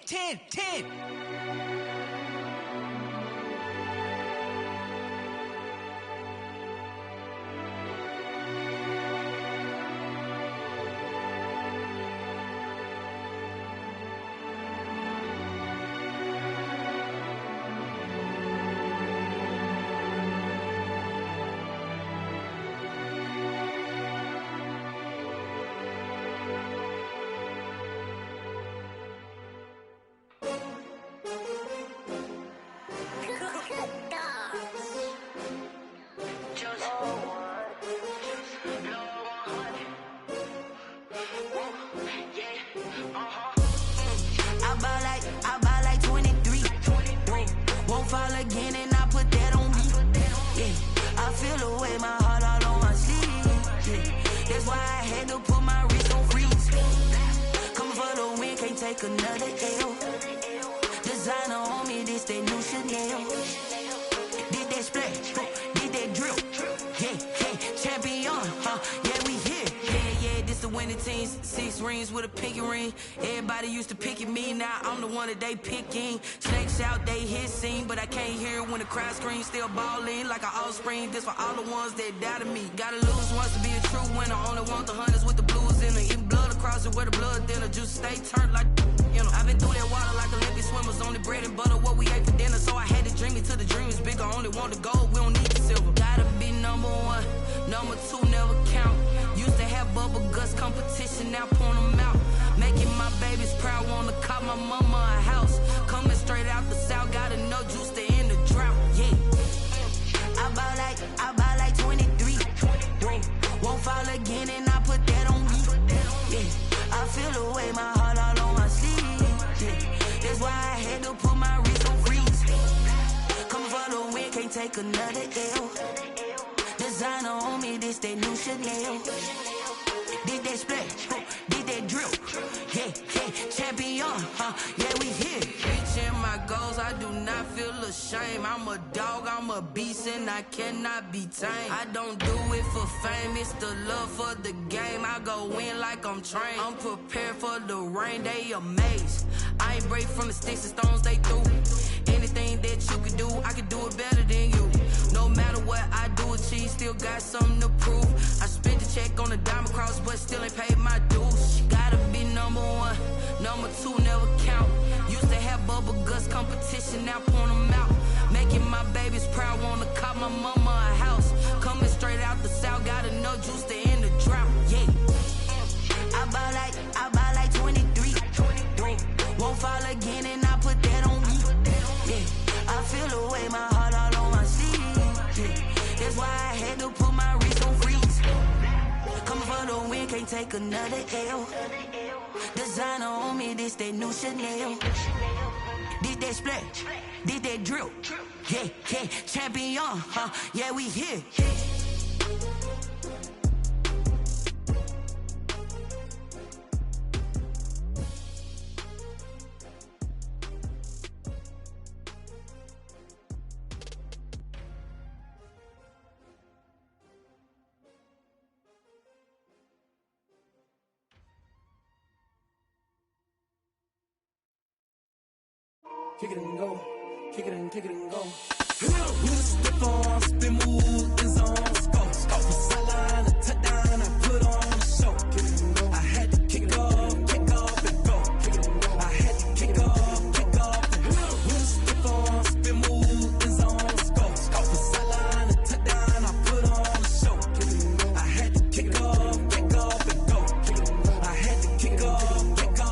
Another L. Designer on me, this they new Chanel. Did that splash, did that drill. Yeah, champion, yeah, we here. Yeah, this the winning teams. 6 rings with a pinky ring. Everybody used to picking me, now I'm the one that they picking. Snakes out, they hit scene, but I can't hear when the crowd screams. Still balling like an offspring. This for all the ones that doubted me. Gotta lose once to be a true winner. Only want the hunters with the blues in it. Eating blood across it where the blood dinner. Juice stay turned like, you know. I've been through that water like Olympic swimmers. Only bread and butter what we ate for dinner. So I had to dream it till the dream is bigger. Only want the gold, we don't need the silver. Gotta be number 1, number 2 never count. Used to have bubble guts competition, now point them out. Making my babies proud, wanna call my mama a house. Coming straight out the south, gotta know juice to end the drought. Yeah, I bought like 23. Won't fall again and I put that on me. Yeah, I feel the way, my heart all on my sleeve. Yeah, that's why I had to put my wrist on freeze. Come for the win, can't take another L. Designer on me, this that new Chanel. Did that splash, did that drill. Yeah, champion, yeah, we here. Reaching my goals, I do not feel ashamed. I'm a dog, I'm a beast, and I cannot be tamed. I don't do it for fame, it's the love for the game. I go in like I'm trained. I'm prepared for the rain, they amazed. I ain't break from the sticks and stones they threw. Anything that you can do, I can do it better than you. No matter what I do, achieve, still got something to prove. I spent the check on the diamond cross, but still ain't paid my dues. Gotta be number 1, number 2 never count. Used to have bubble guts competition, now point them out. Making my babies proud, wanna call my mama a house. had to put my wrist on freeze. Coming for the win, can't take another L. Designer on me, this that new Chanel. This that splash, this that drip. Yeah, yeah, champion, yeah, we here. Kick it and go, kick it and go. With a stiff on, spin move, is on, go. Off the sideline, a touchdown, I put on a show. Kick it and go. I had to kick off and go. Kick it and go. I had to kick off and go. With a stiff on, spin move, is on, go. Off the sideline, a touchdown, I put on a show. Kick it and go. I had to kick off and go. Kick it and go. I had to kick off and go.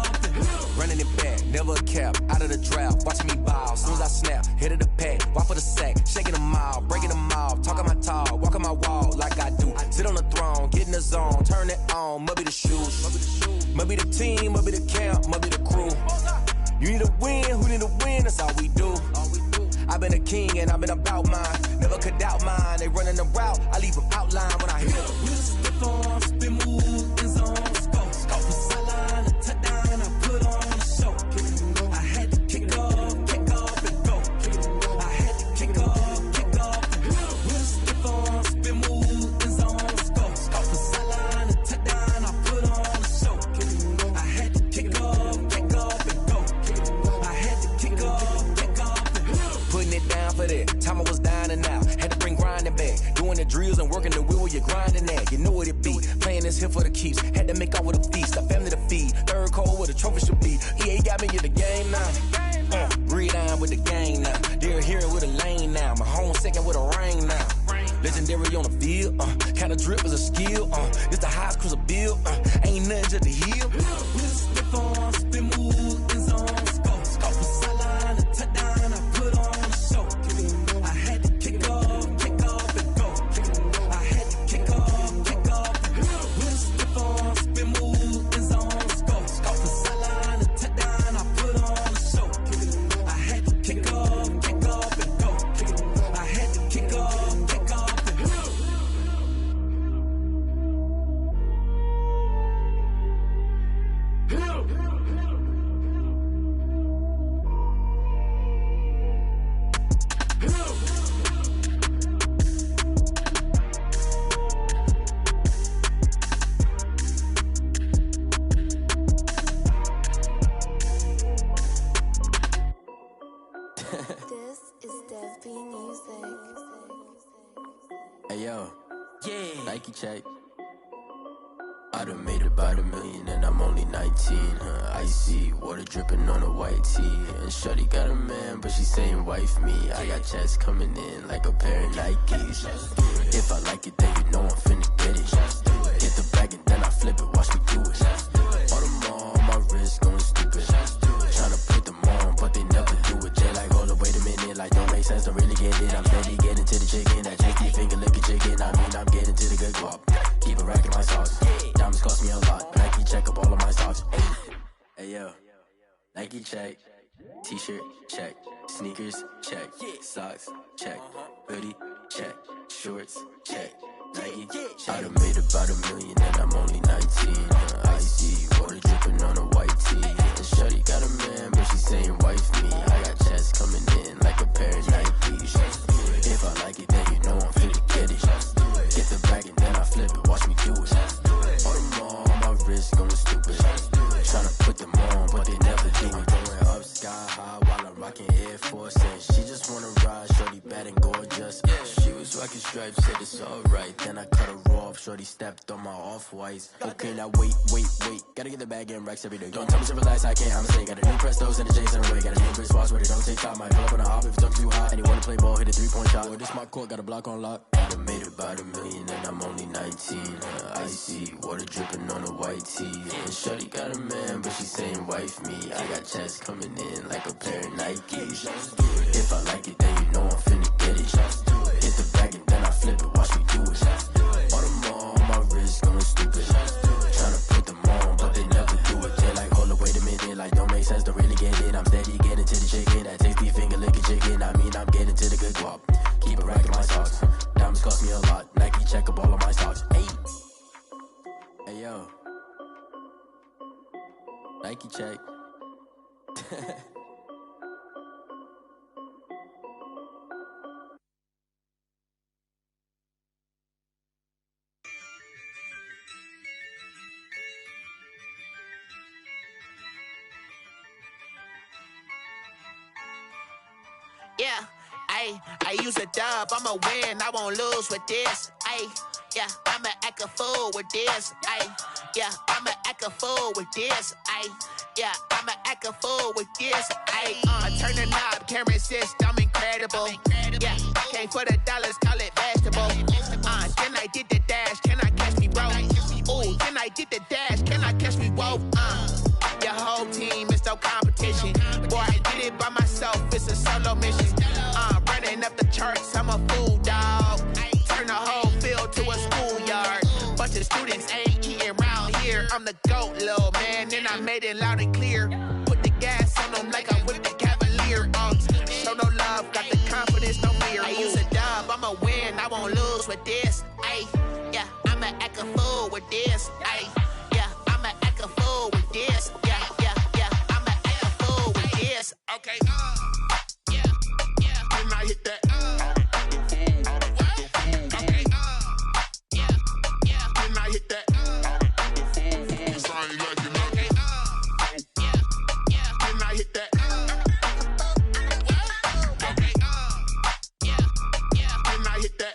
Running it back, never a cap, out of the draft. Watch me ball, soon as I snap, hit of the pack, walk for the sack, shaking them all, breaking them off, talking my talk, walking my wall like I do. Sit on the throne, get in the zone, turn it on, must be the shoes, must be the team, must be the camp, must be the crew. You need a win, who need a win, that's all we do. I've been a king and I've been about mine, never could doubt mine, they running the route, I leave them outline when I hit them. With a stiff on, spin move, is on, go. Off the sideline, a touchdown, I put on a show. Kick it and go. I had to kick off and go. Kick it and go. I had to kick off and go. With a stiff on, spin move, is on, go. Off the sideline, a touchdown, I put on a show. Kick it and go. I had to kick off and go. Kick it and go. I had to kick off and go. Putting it down for that, time I was down and out, had to bring grinding back, doing the drills and working the wheel where you're grinding at, you know what it be, playing this here for the keeps, had to make out with a feast, a family to feed, third cold where the trophy should be, EA got me in the game now, read on with the game now, they're hearing with a lane now, my home second with a ring now, legendary on the field, kind of drip is a skill, this the highest cruiser bill, ain't nothing just to heal. With a stiff on, spin move, is on, go. Off the sideline, a touchdown, I put on a show. Kick it and go. I had to kick off and go. Kick it and go. I had to kick off and go. With a stiff on, spin move, is on, go. Off the sideline, a touchdown, I put on a show. Kick it and go. I had to kick off and go. Kick it and go. I had to kick off and go. This is Dev B Music. Hey yo, Yeah. Nike check. I done made about $1 million and I'm only 19. Icy water dripping on a white tee. And shorty got a man, but she saying wife me. I got checks coming in like a pair of Nikes. If I like it, then you know I'm finna get it. Get the bag and then I flip it, watch me do it. All them on my wrist going stupid. Tryna put them on, but they never do it. Jay like, hold up, wait a minute, like don't make sense, don't really get it. I'm steady getting to the chicken, that chicky finger licking chicken. I mean, I'm getting to the good guap. Keep a rack in my socks. Diamonds cost me a lot. Nike check up all of my stocks. Hey yo, Nike check. T-shirt check. Sneakers check. Socks check. Hoodie check. Shorts check. Nike I done made about $1 million and I'm only 19. Icy water dripping on a white tee. And shorty got a man, but she saying wife me. I got checks coming in like a pair of Nikes. If I like it, then you know I'm finna get it. Get the bag and then I flip it, watch me do it. All them on my wrist going stupid. Tryna put them on, but they never do it. Going up sky high while I'm rocking Air Force. And she just wanna ride, shorty bad and gorgeous. She was rocking stripes, said it's alright. Then I cut her off, shorty stepped on my off-whites. Okay, now wait. Gotta get the bag and racks every day. Don't tell me to relax, I can't, I'm saying. Got a new Prestos and a J's in a way. Got a new Chris Foss, but it don't take time. Might pull up on a hop if it talks too hot. And you wanna play ball, hit a 3-point shot. Or this my court, got a block on lock. I done made about $1 million and I'm only 19. Icy water dripping on a white tee. And shorty got a man, but she saying wife me. I got checks coming in like a pair of Nikes. If I like it, then you know I'm finna get it. Hit the bag and then I flip it, watch me do it. Nike check. Yeah, I use a dub, I'ma win, I won't lose with this. Yeah, I'ma act a fool with this. Yeah, I'ma act a fool with this. Yeah, I'ma act a fool with this. I turn the knob, can't resist, I'm incredible. Yeah, came for the dollars, call it vegetable. Then I did the dash, can I catch me, bro? Ooh, then I did the dash, can I catch me, whoa? Your whole team is no competition. Boy, I did it by myself, it's a solo mission. Running up the charts, I'm a fool, dog. Turn the whole field to a schoolyard. Bunch of students ain't eating round here. I'm the GOAT, little man, and I made it loud and clear. Put the gas on them like I whipped the Cavalier. Show no love, got the confidence, no fear. I use a dub, I'ma win, I won't lose with this. Yeah, I'ma act a fool with this. Yeah, I'ma act a fool with this. Yeah, I'ma act a fool with this. Okay, yeah, then I hit that. Okay, yeah, then I hit that. I ain't like it, okay, yeah, then I hit that. Okay, yeah, then I hit that.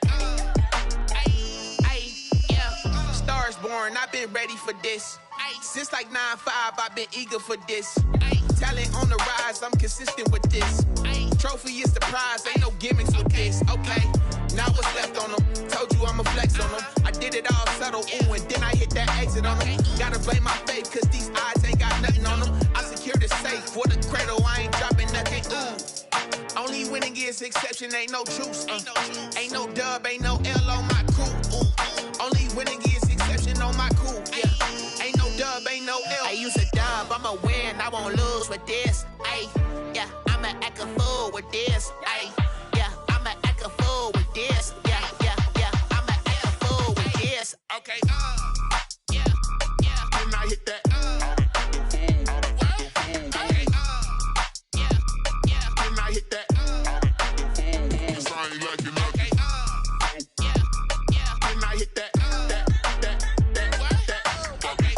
Yeah, stars born, I've been ready for this. Since like 9-5, I've been eager for this. Talent on the rise, I'm consistent with this. Trophy is the prize, ain't no gimmicks with this. Okay, now what's left on them? Told you I'ma flex on them. I did it all subtle, ooh, and then I hit that exit on them. Gotta blame my faith, cause these odds ain't got nothing on them. I secured the safe for the cradle, I ain't dropping nothing, ooh. Only winning is exception, ain't no truce. Ain't no dub, ain't no L on my crew, ooh. Only winning is exception on my crew, yeah. Ain't no dub, ain't no L. I use a dub, I'ma win, I won't lose with this. Yeah, I'ma act a fool with this. Yeah, I'ma act a fool with this. Yeah, I'ma act a fool with this. Okay, yeah, then I hit that. Okay, yeah, then I hit that. I ain't like it, okay, yeah, then I hit that. Okay,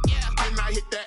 yeah, then I hit that.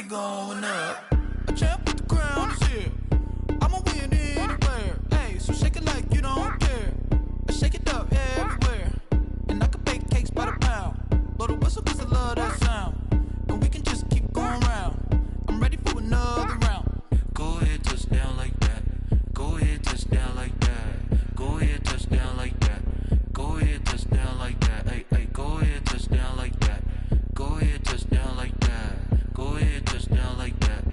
Going up, a champ with the crown is here. I'ma win anywhere. Hey, so shake it like you don't care. Shake it up everywhere. And I can bake cakes by the pound. Blow the whistle cause I love that sound. And we can just keep going round. I'm ready for another round. Go ahead, touch down like that. Go ahead, touch down like that. Go ahead, touch down like that. Go ahead, touch down like that. Hey, go ahead, touch down like that. Go ahead, touch down like that. Go ahead, touch down like that.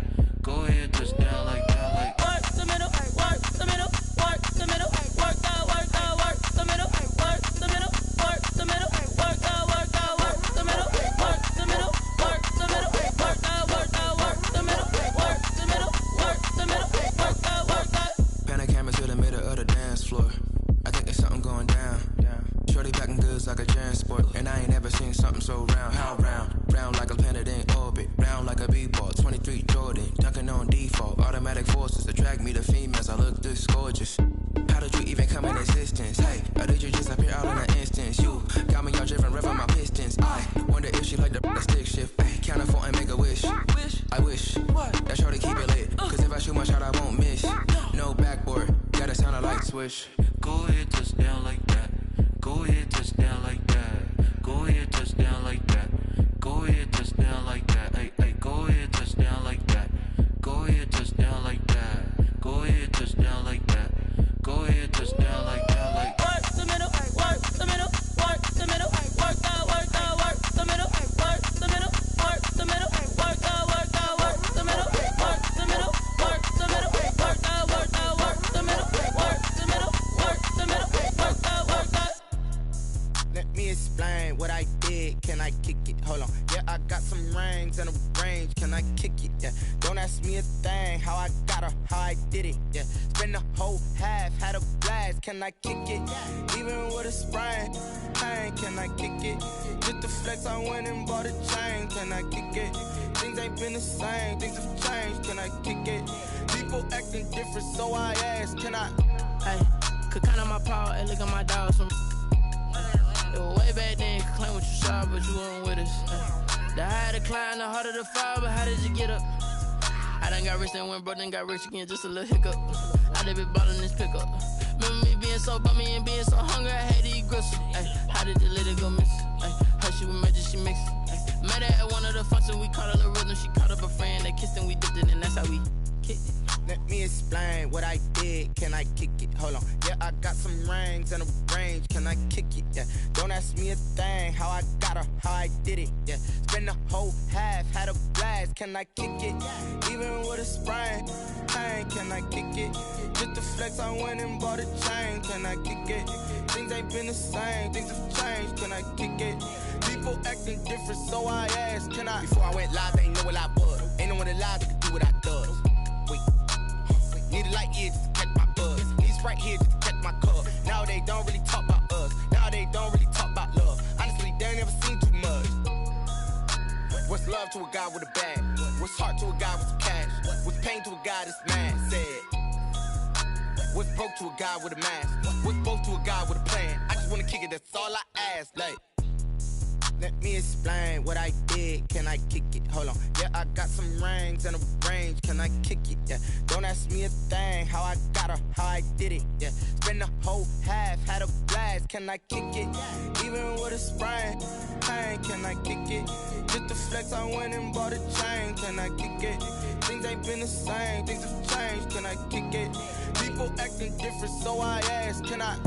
Go ahead, touch down like that. Like work the middle, work the middle, work the middle, work the middle, work the middle, work the middle, work the middle, work the middle, work the middle, work the middle, work the middle, work the middle, work the. Pan a camera to the middle of the dance floor. I think there's something going down. Shorty backing goods like a transport, and I ain't never seen something so round. How round? Round like a planet in orbit, round like a b-ball. 23 Jordan, dunking on default. Automatic forces attract me to females. I look this gorgeous. How did you even come in existence? Hey, or did you just appear out in an instance? You got me all driven, revving my pistons. I wonder if she like the stick shift. Hey, count a four and make a wish. I wish that shorty keep it lit, cause if I shoot my shot, I won't miss. switch. Go ahead, touchdown like that. Go ahead, touchdown like that. Go ahead, touchdown like that. Go ahead, touchdown like that. Hey, hey, go ahead, touchdown like that. Go ahead, touchdown like that. Go ahead, touchdown like that. Go ahead, touchdown like that. Like work the middle, work the middle, work the middle, work the middle, work the middle, work the middle, work the middle, work the middle, work the middle, work the middle, work the middle, work the middle, work the. Let me explain what I did. Can I kick it? Hold on. Yeah, I got some rings and a range. Can I kick it? Yeah. Don't ask me a thing. How I got her, how I did it. Yeah. Spend the whole half, had a blast. Can I kick it? Even with a sprain. Pain, can I kick it? Just the flex, I went and bought a chain. Can I kick it? Things ain't been the same. Things have changed. Can I kick it? People acting different, so I ask. Can I? Hey, could count on my power and look at my dogs from. It was way back then, could claim what you saw, but you weren't with us. The higher the climb, the harder the fall, but how did you get up? I done got rich, then went broke, then got rich again, just a little hiccup. I done been bottling this pickup. Remember me being so bummy and being so hungry, I had to eat gristle. Ay, how did the lady go miss? Ay, her she was magic, she mixed. Ay, met her at one of the functions, we caught a little rhythm, she caught up a friend, they kissed and we dipped it, and that's how we kicked it. Let me explain what I did. Can I kick it? Hold on. Yeah, I got some rings and a range. Can I kick it? Yeah. Don't ask me a thing. How I got her, how I did it. Yeah. Spend the whole half, had a blast. Can I kick it? Even with a sprain. Pain, can I kick it? Just the flex, I went and bought a chain. Can I kick it? Things ain't been the same. Things have changed. Can I kick it? People acting different, so I asked. Can I? Before I went live, they ain't know what I was. Ain't no one alive that could do what I does. Need a light year just to catch my buzz. Need Sprite here just to catch my cup. Now they don't really talk about us. Now they don't really talk about love. Honestly, they ain't never seen too much. What's love to a guy with a bag? What's heart to a guy with some cash? What's pain to a guy that's mad? Said. What's broke to a guy with a mask? What's both to a guy with a plan? I just wanna kick it, that's all I ask. Like, let me explain what I did. Can I kick it? Hold on. Yeah, I got some rings and a range. Can I kick it? Yeah. Don't ask me a thing. How I got her, how I did it. Yeah. Spend the whole half, had a blast. Can I kick it? Even with a sprain. Pain, can I kick it? Just the flex, I went and bought a chain. Can I kick it? Things ain't been the same. Things have changed. Can I kick it? People acting different, so I ask. Can I?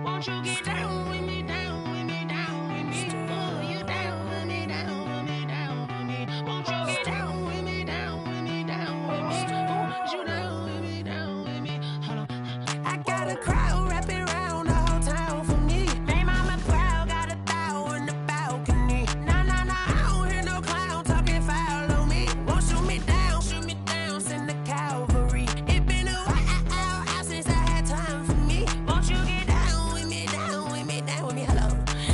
Won't you get down with me, down with me, down with me? Oh, you down with me, down with me, down with me. Won't you get down with me, down with me, down with me? Oh, you down with me, down with me? Hold on. I got a crowd wrapping around the whole town for me. They mama proud, got a thou in the balcony. Nah, nah, nah, I don't hear no clown talking foul on me. Won't shoot me down, send the cavalry. It been a while since I had time for me. Won't you get down with me, down with me, down with me? Hello.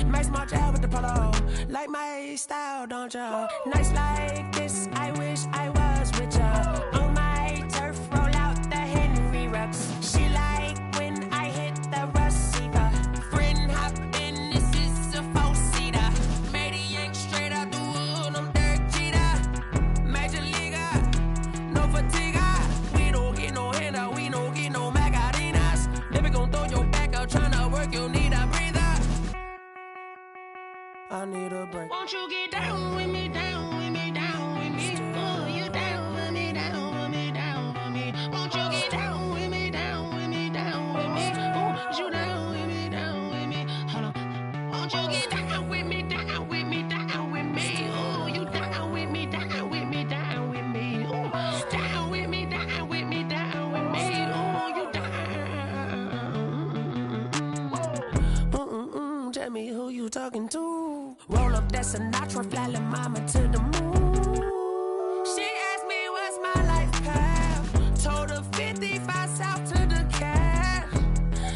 Max March out with the polo. Like my style, don't ya? Nights like this, I wish I was with ya. On my turf, roll out the Henry Rux. She like when I hit the receiver. Friend hop in, this is a four-seater. Made a yank straight out the wood, I'm Derek Jeter. Major leaguer, no fatigue. We don't get no handout, we don't get no Magarinas. Never gon' throw your back out, tryna work, you need a breather. I need a break. Won't you get down with me, down with me, down with me? Oh, you down with me, down with me, down with me? Won't you get down with me, down with me, down with me? Oh, you down with me, down with me? Hold on. Won't you get down with me, down with me, down with me? Oh, you down with me, down with me, down with me? Oh, down with me, down with me, down with me? Oh, you down. Tell me who you talking to. that Sinatra, fly lil' mama to the moon. She asked me what's my life path. Told her 55 south to the cab.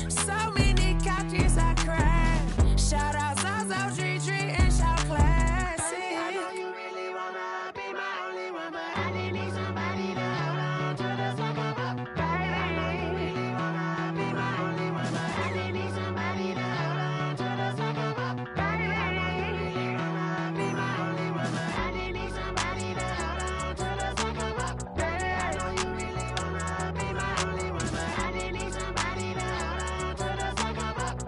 So many couches I cried. Shout out Zazo, Tree, and Shout Classic. I know you really wanna be my only one, but I didn't need somebody to hold on to the second up. Baby, I know you really wanna be my only one, but I didn't need somebody to hold on to the second up. Baby, I know you really wanna be my only one, but I didn't need somebody to hold on to the second up. Baby, I know you really wanna be my only one, but I didn't need somebody to hold on to the second up.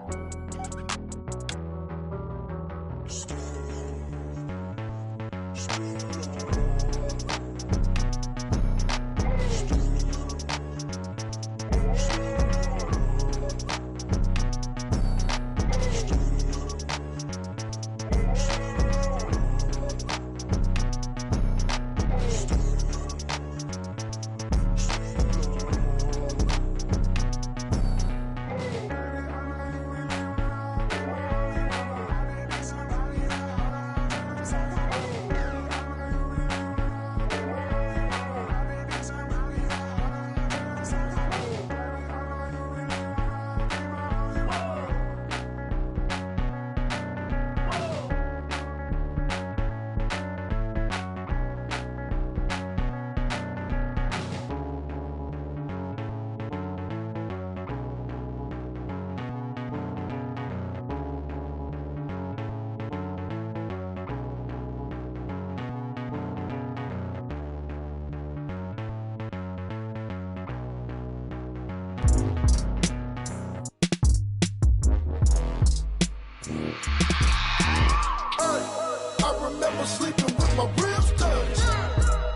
I remember sleeping with my ribs touched.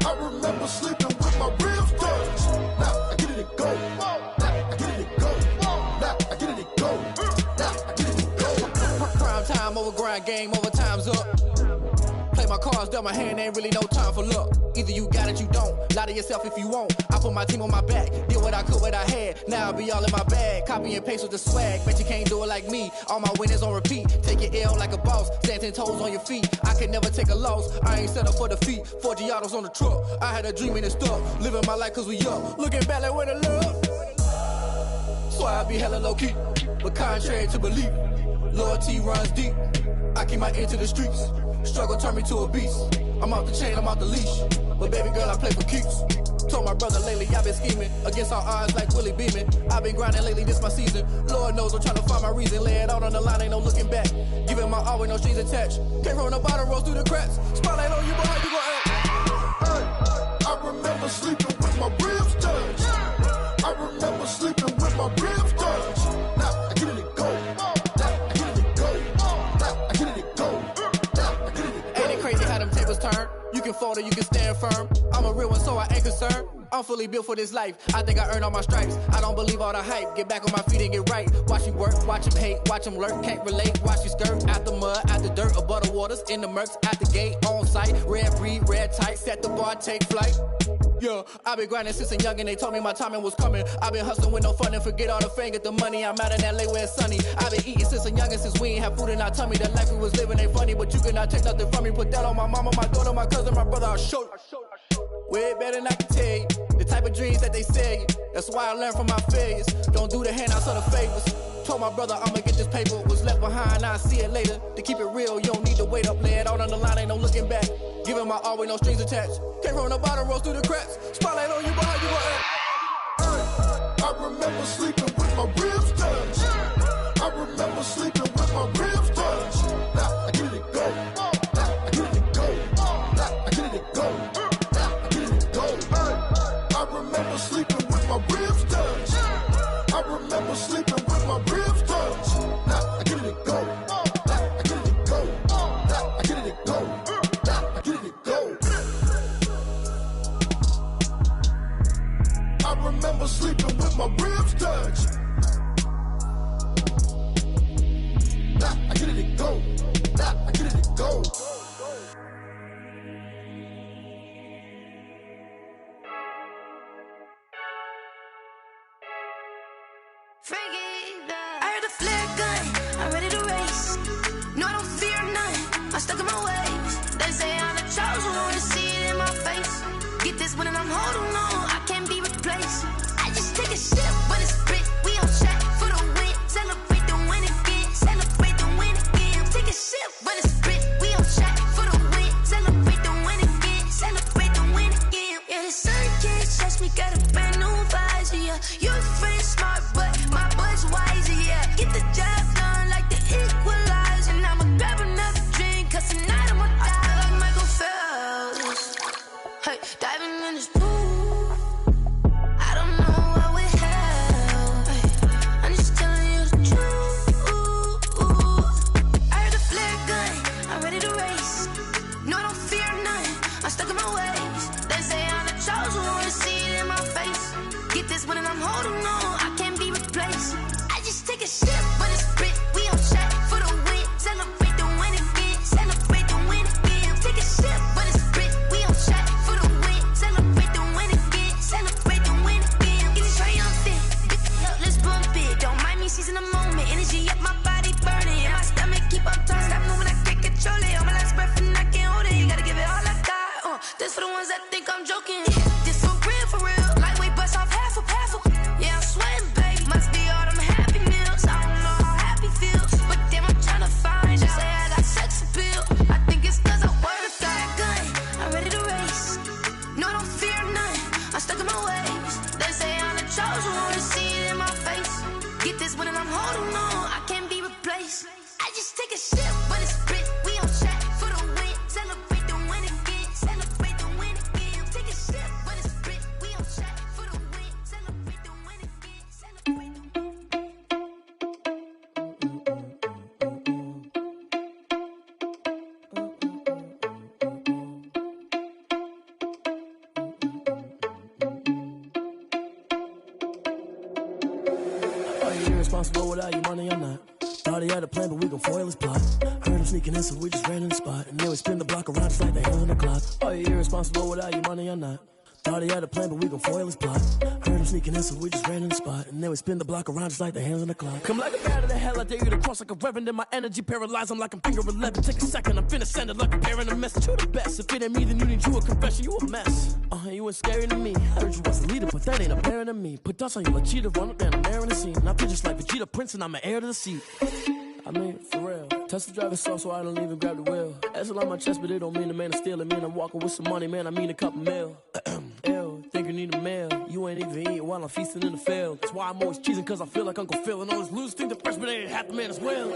I remember sleeping with my ribs touched. Now I get it to go. Now I get it to go. Now I get it to go. Now I get it to go. Prime time over grind game, over time's up. Play my cards, dealt my hand, ain't really no time for luck. Either you got it, you don't. Lie to yourself if you won't. I put my team on my back, did what I could, what I had. Now I be all in my bag, copy and paste with the swag. Bet you can't do it like me. All my winners on repeat. Take your L like a boss, stand 10 toes on your feet. I could never take a loss. I ain't set up for defeat. 4 Giottos on the truck. I had a dream and it stuck. Living my life cause we up. Looking back like where the love. So I be hella low key, but contrary to belief, loyalty runs deep. I keep my ear to the streets. Struggle turned me to a beast. I'm off the chain, I'm off the leash. But baby girl, I play for keeps. Told my brother lately, I've been scheming against all odds like Willie Beeman. I've been grinding lately, this my season. Lord knows I'm trying to find my reason. Lay it out on the line, ain't no looking back. Giving my all with no strings attached. Came from the bottom, rose through the cracks. Spotlight on you, boy, how you gon' act? I remember sleeping with my ribs touched. I remember sleeping with my ribs touched. Now I get it to go. Now I get it to go. Now I get it to go. Now I get it to go. Ain't it crazy how them tables turn? You can fold or you can stand firm. I'm a real one, so I ain't concerned. I'm fully built for this life. I think I earned all my stripes. I don't believe all the hype. Get back on my feet and get right. Watch you work, watch him hate, watch him lurk. Can't relate, watch you skirt. Out the mud, out the dirt, above the waters, in the murks, out the gate, on site. Red breed, red tight, set the bar, take flight. Yeah, I been grinding since a young and they told me my timing was coming. I been hustling with no fun and forget all the fame, get the money. I'm out in LA where it's sunny. I been eating since a young and since we ain't have food in our tummy. The life we was living ain't funny, but you cannot take nothing from me. Put that on my mama, my daughter, my cousin, my brother, I'll show you. Way better than I can tell you. The type of dreams that they sell you. That's why I learned from my failures. Don't do the handouts or the favors. Told my brother I'ma get this paper. Was left behind, I'll see it later. To keep it real, you don't need to wait up. Lay it out on the line, ain't no looking back. Giving my all with no strings attached. Came from the bottom, rose through the cracks. Spotlight on you, boy, how you gon' act? I remember sleeping with my ribs touched. I remember sleeping with my ribs touched. Now I get it to go. Now I get it to go. Now I get it to go. Now I get it to go. I remember sleeping with my ribs touched. I remember sleeping with my ribs touched. Now I get it to go. Now I get it to go. Now I get it to go. Now I get it to go. I remember sleeping with my ribs touched. Now I get it to go. Now I get it to go. I heard the flare gun, I'm ready to race. No, I don't fear none. My stuck in my ways. They say I'm the chosen one, to see it in my face. Get this one and I'm holding on, I can't be replaced. I just take a sip when it's spit, we on track for the win. Celebrate the win again, celebrate the win again. Take a sip when it's spit, we on track for the win. Celebrate the win again, celebrate the win again. Yeah, the sun can't touch me, got a brand new visor, yeah. You're friend smart, but my boy's wiser, yeah. Get the job done like the equalizer. I'ma grab another drink, cause tonight I'ma die. I feel like Michael Phelps, hey, diving in this pool. I don't know what would help, hey. I'm just telling you the truth. I heard the flare gun, I'm ready to race. No, I don't fear none, I'm stuck in my ways. They say I'm the chosen one, to see it in my face. Get this one and I'm holding on, I can't be replaced. I just take a sip when it's spit, we on track for the win. Celebrate the win again, celebrate the win again. Take a sip when it's spit, we on track for the win. Celebrate the win again, celebrate the win again. Get it triumphant, let's bump it. Don't mind me seizing the moment, energy up my body burning. And my stomach keep on turning, stop moving, I can't control it. On my last breath and I can't hold it, you gotta give it all I got. This for the ones that think I'm joking. This for real. Lightweight bust off half a. Yeah, I'm sweating, baby. Must be all them happy meals. I don't know how happy feels, but damn, I'm trying to find out. Say I got sex appeal. I think it's cause I wear the fire gun. I'm ready to race. No, I don't fear none. I'm stuck in my ways. They say I'm the chosen one, to see it in my face. Get this one and I'm holding on, I can't be replaced. I just take a sip when it's spit. We on track for the win. Celebrate the win again. Celebrate the win again. Take a sip when it's spit. We on track for the win. Celebrate the win again. Celebrate the Are you irresponsible without your money or not? Thought he had a plan, but we gon' foil his plot. Heard him sneaking in, so we just ran in the spot. And then we spin the block around just like the hands on the clock. Are you irresponsible without your money or not? Thought he had a plan, but we gon' foil his plot. Heard him sneaking in, so we just ran in the spot. And then we spin the block around just like the hands on the clock. Come like a bat of the hell, I dare you to cross like a reverend. And my energy paralyzed, I'm like I'm finger 11. Take a second, I'm finna send it like a parent a message. You the best, if it ain't me, then you need you a confession. You a mess, you ain't scary to me. Heard you was a leader, but that ain't apparent to me. Put dust on you like cheetah, run up down the air in the scene. And I feel just like Vegeta Prince, and I'm an heir to the seat. I mean, for real. Tesla driver soft, so I don't even grab the wheel. Ezel on my chest, but it don't mean the man is stealing. Man, I'm walking with some money, man, I mean a couple mil. Ew, think you need a meal. You ain't even eating while I'm feasting in the field. That's why I'm always cheesing, cause I feel like Uncle Phil. And all those losers think the freshman ain't half the man as well.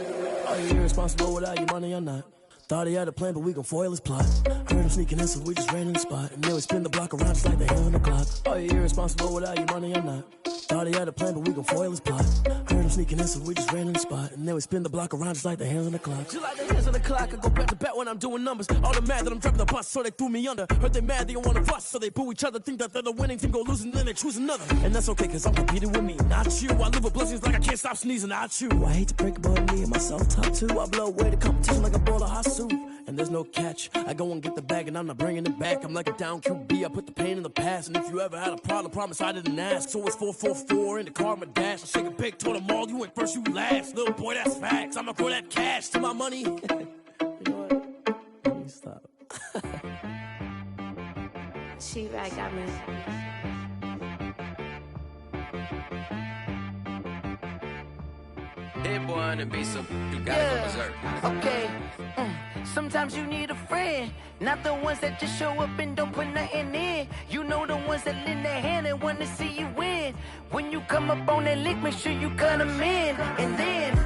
Are you irresponsible without your money or not? Thought he had a plan, but we gon' foil his plot. Heard him sneaking in, so we just ran in the spot. And then we spin the block around just like the hands on the clock. Are you irresponsible without your money or not? Thought he had a plan, but we gon' foil his plot. Heard him sneaking in, so we just ran in the spot. And then we spin the block around just like the hands on the clock. Just like the hands on the clock, I go back to back when I'm doing numbers. All the mad that I'm driving the bus, so they threw me under. Heard they mad, they don't wanna bust, so they boo each other. Think that they're the winning team, go losing, then they choose another. And that's okay, cause I'm competing with me, not you. I live with blessings like I can't stop sneezing, not you. I hate to break it, but me and myself top two. I blow away the competition like a bowl of hot soup. And there's no catch, I go and get the bag and I'm not bringing it back. I'm like a down QB, I put the pain in the past. And if you ever had a problem, promise I didn't ask. So it's 444 in the car, my dash. I shake a big, told them all, you ain't first, you last. Little boy, that's facts, I'ma throw that cash to my money. You know what? Let me stop. She-Rag got me. Hit boy on the beat, so you gotta go berserk. Okay. Sometimes you need a friend, not the ones that just show up and don't put nothing in. You know the ones that lend their hand and wanna see you win. When you come up on that lick, make sure you cut them in. And then,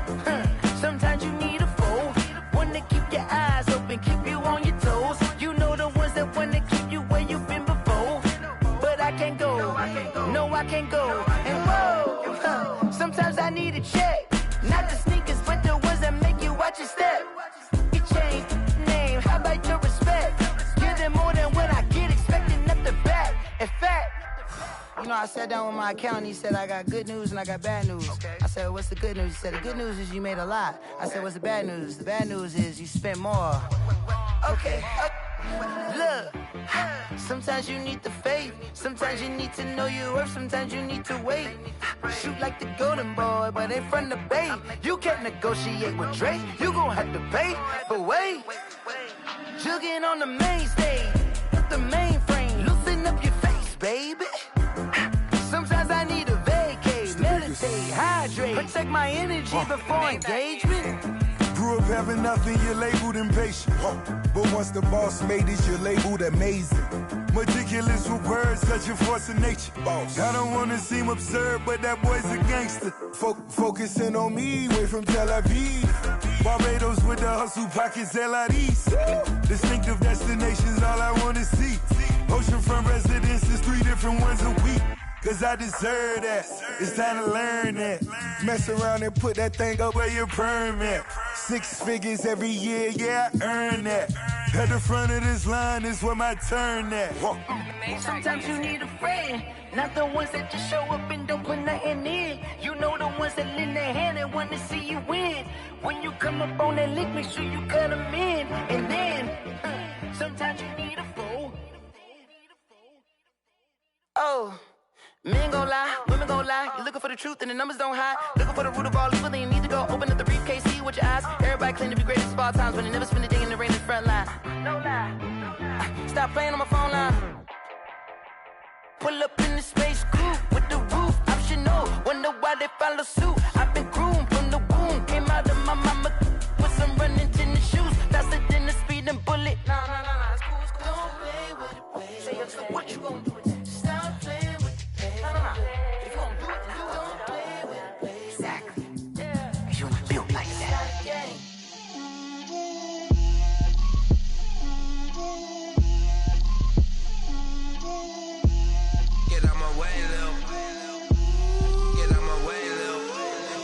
sometimes you need a foe, one to keep your eyes open, keep you on your toes. You know the ones that wanna keep you where you've been before. But I can't go, no I can't go. And whoa, sometimes I need a check, not the sneakers, but the ones that make you watch your step. Change name, how about your respect? Give them more than what I get, expecting nothing back. In fact, you know, I sat down with my accountant, he said, I got good news and I got bad news. Okay. I said, what's the good news? He said, the good news is you made a lot. I said, what's the bad news? The bad news is you spent more. Okay. Look, sometimes you need the faith, sometimes you need to know your worth, sometimes you need to wait. Shoot like the golden boy, but ain't from the bay. You can't negotiate with Drake, you gon' have to pay. But wait, Jugging on the main stage, the mainframe. Loosen up your face, baby. Sometimes I need a vacate, meditate, hydrate, protect my energy before engagement. Grew up having nothing, you're labeled impatient. But once the boss made it, you're labeled amazing. Meticulous with words, such a force of nature. I don't wanna seem absurd, but that boy's a gangster. Focusing on me, way from Tel Aviv. Barbados with the hustle pockets, LIDs. Distinctive destinations, all I wanna see. Oceanfront residences, 3 different ones a week. Cause I deserve that, it's time to learn that. Mess around and put that thing up where your permit. 6 figures every year, yeah, I earn that. At the front of this line is where my turn at. Sometimes you need a friend, not the ones that just show up and don't put nothing in. You know the ones that lend their hand and want to see you win. When you come up on that lick, make sure you cut them in. And then, sometimes you need a fool. Oh. Men gon' lie, women gon' lie. You're looking for the truth and the numbers don't hide. Looking for the root of all evil, then you need to go open up the briefcase, see with your eyes. Everybody claim to be greatest of all times, when they never spend a day in the rain in the front line. No lie. Stop playing on my phone line. Pull up in the space coupe with the roof optional. Wonder why they follow suit. I've been groomed from the womb. Came out of my mama with some running tennis shoes. Faster than the speeding bullet. No, it's cool, it's cool. Don't play with it, baby. Say so what you gon' do with it? Stop playing with it. If you gon' do it, then don't play with it, baby. Exactly. Yeah. You built like that. Get out my way, Lil. Get out my way, Lil.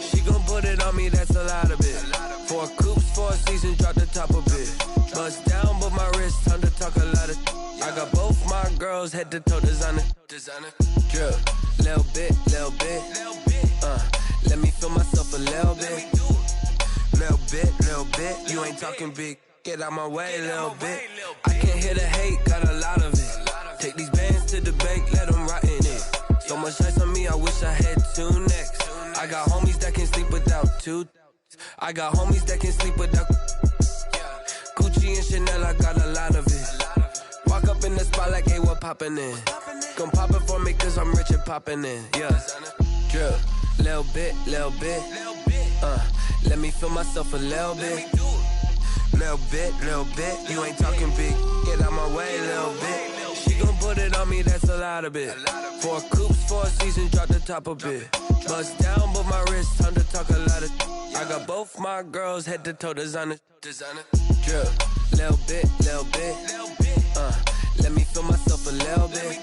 She gon' put it on me, that's a lot of it. 4 coops, 4 seasons, drop the top a bit. Bust down, but my wrist, time to talk a lot of. I got both my girls head to toe designer. Drip, little bit. Let me feel myself a little bit. Little bit. You ain't talking big. Get out my way, little bit. I can't hear the hate, got a lot of it. Take these bands to the bank, let them rot in it. So much ice on me, I wish I had 2 necks. I got homies that can sleep without 2. I got homies that can sleep without. Gucci and Chanel, I got a lot of it. Walk up in the spot like, hey, what poppin' in? Come pop it for me, cause I'm rich and poppin' in. Yeah. Drip, little bit. Let me feel myself a little bit. Little bit. You ain't talking big. Get out my way, little bit. She gon' put it on me, that's a lot of it. 4 coops, 4 seasons, drop the top a bit. Bust down, but my wrist, time to talk a lot of. I got both my girls head to toe designer. Drip, little bit. Let me feel myself a little bit.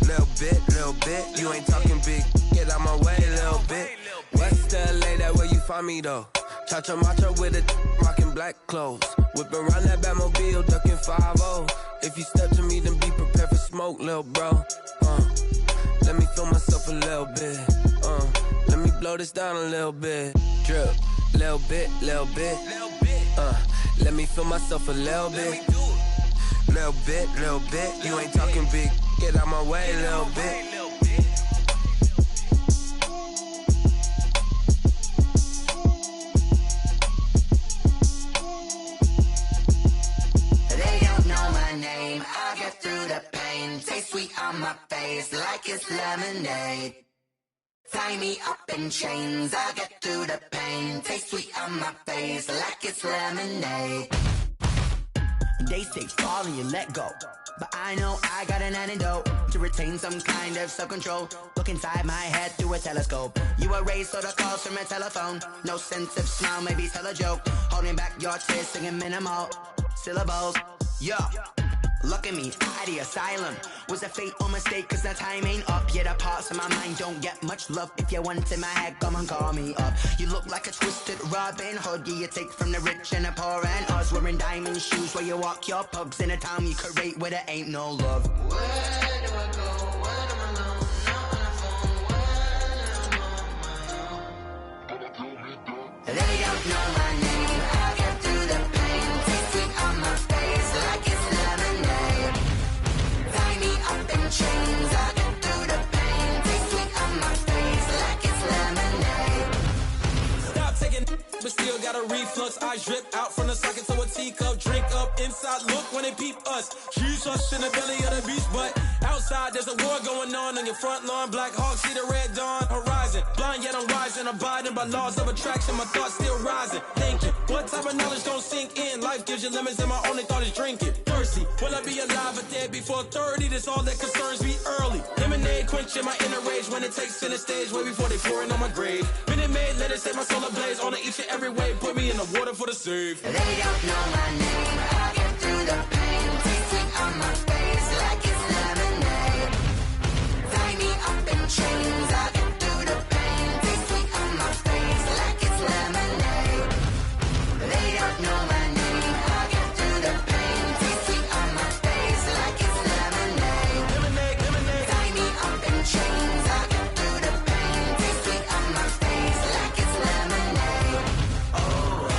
Little bit. You ain't talking big. Get out my way, little bit. West LA, that where you find me though. Cha-cha matcha with a rockin' black clothes. Whippin' around that Batmobile, duckin' 5-0. If you step to me, then be prepared for smoke, lil' bro. Let me feel myself a little bit. Let me blow this down a little bit. Drip, little bit. Let me feel myself a little bit. Little bit. You ain't talking big. Get out my way, little bit. I get through the pain, taste sweet on my face like it's lemonade. Tie me up in chains, I get through the pain, taste sweet on my face like it's lemonade. They say fall and you let go, but I know I got an antidote to retain some kind of self-control. Look inside my head through a telescope. You erase all the calls from a telephone. No sense of smile, maybe tell a joke. Holding back your tears, singing minimal syllables. Yeah. Look at me, out of the asylum. Was a fate or mistake, cause the time ain't up. Yeah, the parts of my mind don't get much love. If you want in my head, come and call me up. You look like a twisted Robin Hood. Yeah, you take from the rich and the poor and us. Wearing diamond shoes where you walk your pugs. In a town you create where there ain't no love. Where do I go? Where am I alone? Not on the phone. When I'm on my own. They don't know my name. I get through the pain. Taste sweet on my face like it's lemonade. Tie me up in chains. I get through the pain. Taste sweet on my face like it's lemonade. Stop taking, but still got got a reflux. Eyes drip out from the socket to a teacup. Drink up inside, look when they peep us. Jesus in the belly of the beast, but outside there's a war going on your front lawn. Black Hawk, see the red dawn horizon. Blind yet I'm rising, abiding by laws of attraction. My thoughts still rising. Thinking, what type of knowledge gon' sink in? Life gives you lemons and my only thought is drinking. Thirsty, will I be alive or dead before 30? That's all that concerns me early. Lemonade quenching my inner rage when it takes center stage way before they pour it on my grave. Minute Maid, let it set my soul ablaze on each and every way. Put me in the water for the save. They don't know my name. I'll get through the pain. Taste sweet on my face like it's lemonade. Tie me up in chains. I'll get through the pain. Taste sweet on my face like it's lemonade. They don't know my name. I'll get through the pain. Taste sweet on my face like it's lemonade. Lemonade, lemonade. Tie me up in chains. I'll get through the pain. Taste sweet on my face like it's lemonade. Oh.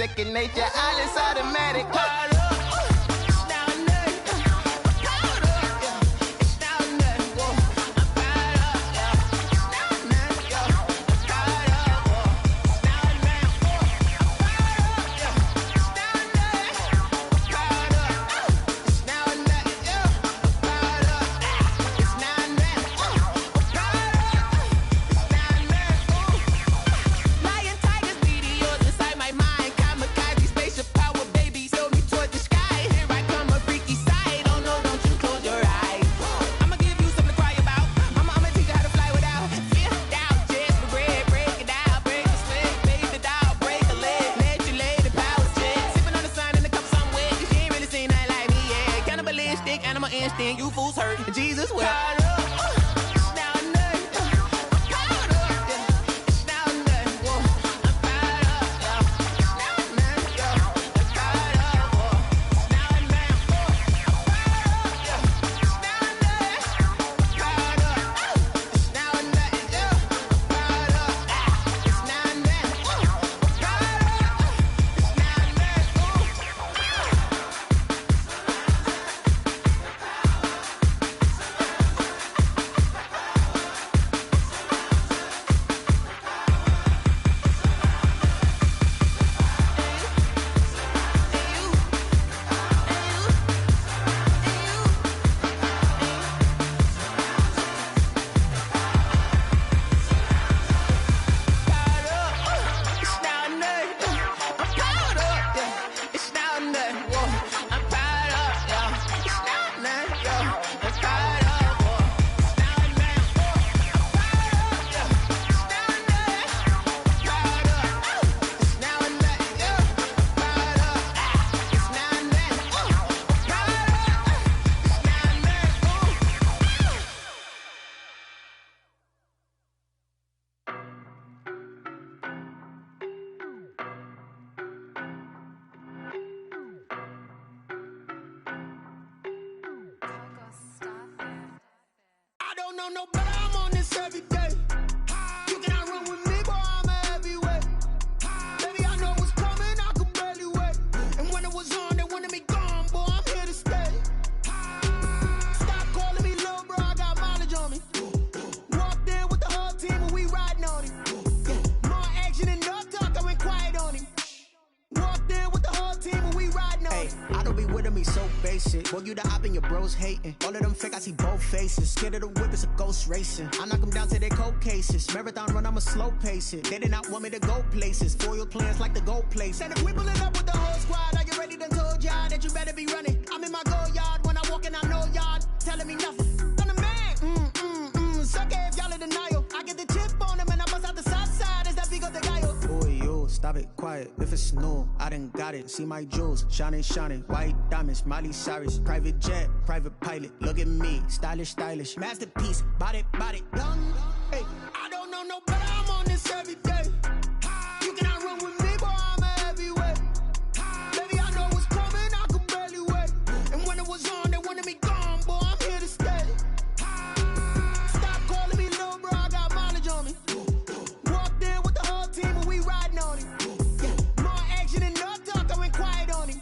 second nature. All is automatic. know no better, I'm on this every day. You cannot run with me, boy, I'm a heavyweight. Baby, I know what's coming, I could barely wait. And when it was on, they wanted me gone, boy, I'm here to stay. Stop calling me little bro, I got mileage on me. Walked in with the whole team and we riding on him. More action and no talk, I went quiet on him. Walked in with the whole team and we riding on him. I don't be with me so basic. Boy, you the op and your bros hating. All of them fake, I see both faces. Scared of the whip, it's a ghost racing. I knock them down to their cold cases. Marathon run, I'ma slow pace it. They did not want me to go places. Foil plans like the gold place. And if we pulling up with the whole squad, are you ready? Done told y'all that you better be running. I'm in my go yard. When I walk in, I know y'all telling me nothing. I'm the man. Sucker if y'all in denial. I get the chip on them and I bust out the south side. Is that Vigo de Gallo? Boy, yo, stop it, quiet. If it's new, I done got it. See my jewels, shining, shining. White diamonds, Miley Cyrus. Private jet, private pilot. Look at me, stylish, stylish. Masterpiece, body, young. Hey, I don't know no better, I'm on this every day. You cannot run with me, boy, I'm a heavyweight. Baby, I know what's coming, I could barely wait. And when it was on, they wanted me gone, boy, I'm here to stay. Stop calling me little bro, I got mileage on me. Walked in with the whole team and we riding on him. More action and no talk, I went quiet on him.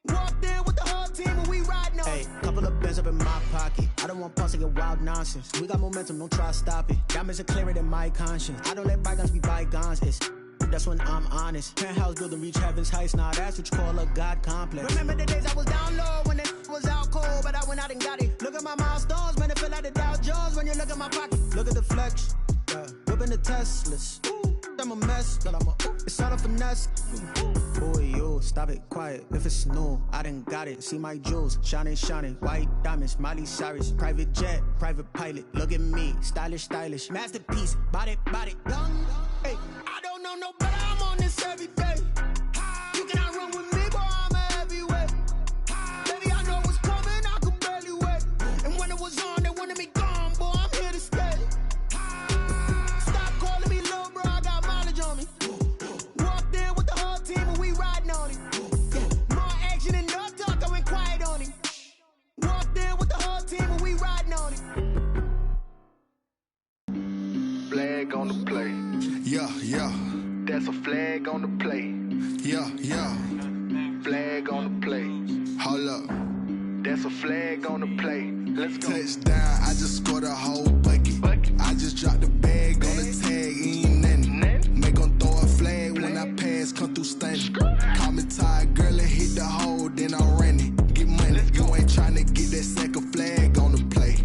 Walked in with the whole team and we riding on him. Hey, couple of bands up in my pocket. I don't want pause to get wild nonsense. We got momentum, don't try to stop it. Diamonds are clearer than my conscience. I don't let bygones be bygones. That's when I'm honest. Penthouse building, reach heaven's heights. Now that's what you call a God complex. Remember the days I was down low when it was out cold, but I went out and got it. Look at my milestones, man, it feel like the Dow Jones when you look at my pocket. Look at the flex, whipping the Teslas. I'm a mess, but it's all a finesse. Boy, yo, stop it, quiet. If it's new, I done got it. See my jewels, shining, shining. White diamonds, Miley Cyrus. Private jet, private pilot. Look at me, stylish, stylish. Masterpiece, body, young. Hey, I don't know no better, I'm on this every day. You cannot run with me, boy, I'm a heavyweight. Baby, I know what's coming, I could barely wait. And when it was on, they wanted me gone, boy, I'm here to stay. Stop calling me little bro, I got mileage on me. Walked in with the whole team and we riding on him. More action and no talk, I went quiet on him. Walked in with the whole team and we riding on him. Flag on the play. Yeah. That's a flag on the play. Yeah. Flag on the play. Hold up. That's a flag on the play. Let's go. Touchdown, I just scored a whole bucket. I just dropped the bag on the tag, ain't nothing. Make 'em throw a flag when I pass, come through stunning. Call me tired, girl, and hit the hole, then I ran it. Get money, you ain't tryna get that second flag on the play.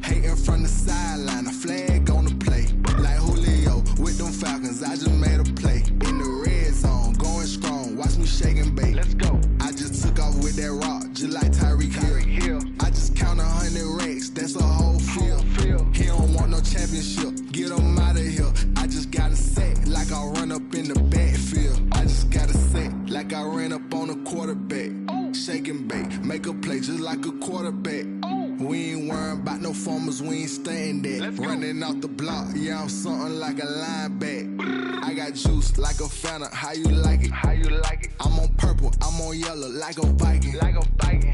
Hating from the sideline, a flag on the play. Like Julio with them Falcons, I just made a play. In the red zone, going strong, watch me shake and bake. Let's go. I just took off with that rock, just like Tyreek Hill. I just count 100 racks, that's a whole field. He don't want no championship, get him out of here. I just got a set, like I run up in the backfield. I just got a set, like I ran up on a quarterback. Shake and bake, make a play just like a quarterback. We ain't worrying about no formers, we ain't staying there. Running off the block, yeah, I'm something like a linebacker. I got juice like a Fanta, how you like it? I'm on purple, I'm on yellow, like a Viking.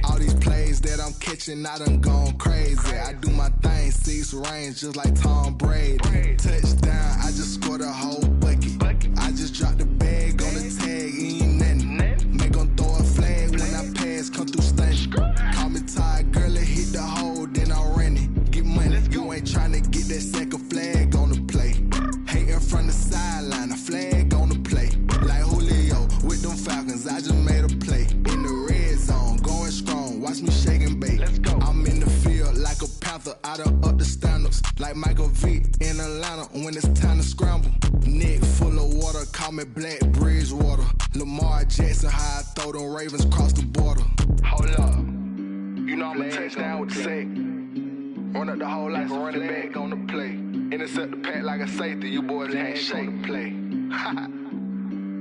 All these plays that I'm catching, I done gone crazy. I do my thing, 6 range, just like Tom Brady. Touchdown, I just scored a whole bucket. I just dropped the bag on the tag, ain't nothing. Make 'em throw a flag when I pass, come through stunning. Call me tired, girl, and hit the hole, then I ran it. Get money, you ain't tryna get that second flag on the play. Hating from the sideline, a flag on the play. Like Julio with them Falcons, I just made a play. In the red zone, going strong, watch me shake and bake. Let's go. I'm in the field like a Panther, I done up the standards. Like Michael Vick in Atlanta when it's time to scramble. Neck full of water, call me Black Bridgewater. Lamar Jackson, how I throw them Ravens cross the border. Hold up. You know I'm a touchdown with the sack. Run up the hole like a running back on the play. Intercept the pack like a safety, you boys can't shake the play.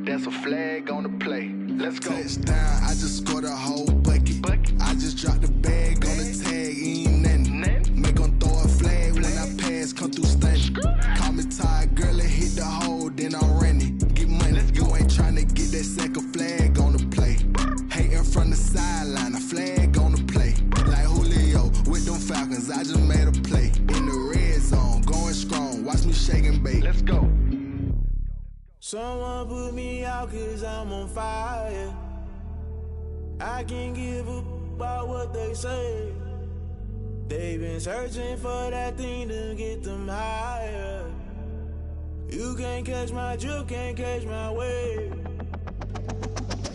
That's a flag on the play. Let's go. Touchdown, I just scored a whole bucket. I just dropped the bag on the tag, ain't nothing. Make 'em throw a flag when I pass, come through stunning. Call me tired, girl, and hit the hole, then I ran it. Get money, you ain't tryna get that second flag on the play. Hating from the sideline, a flag on the play. Like Julio with them Falcons, I just made a play. In the red shake and bake. Let's go. Someone put me out cause I'm on fire. I can't give up about what they say. They've been searching for that thing to get them higher. You can't catch my drift, can't catch my wave.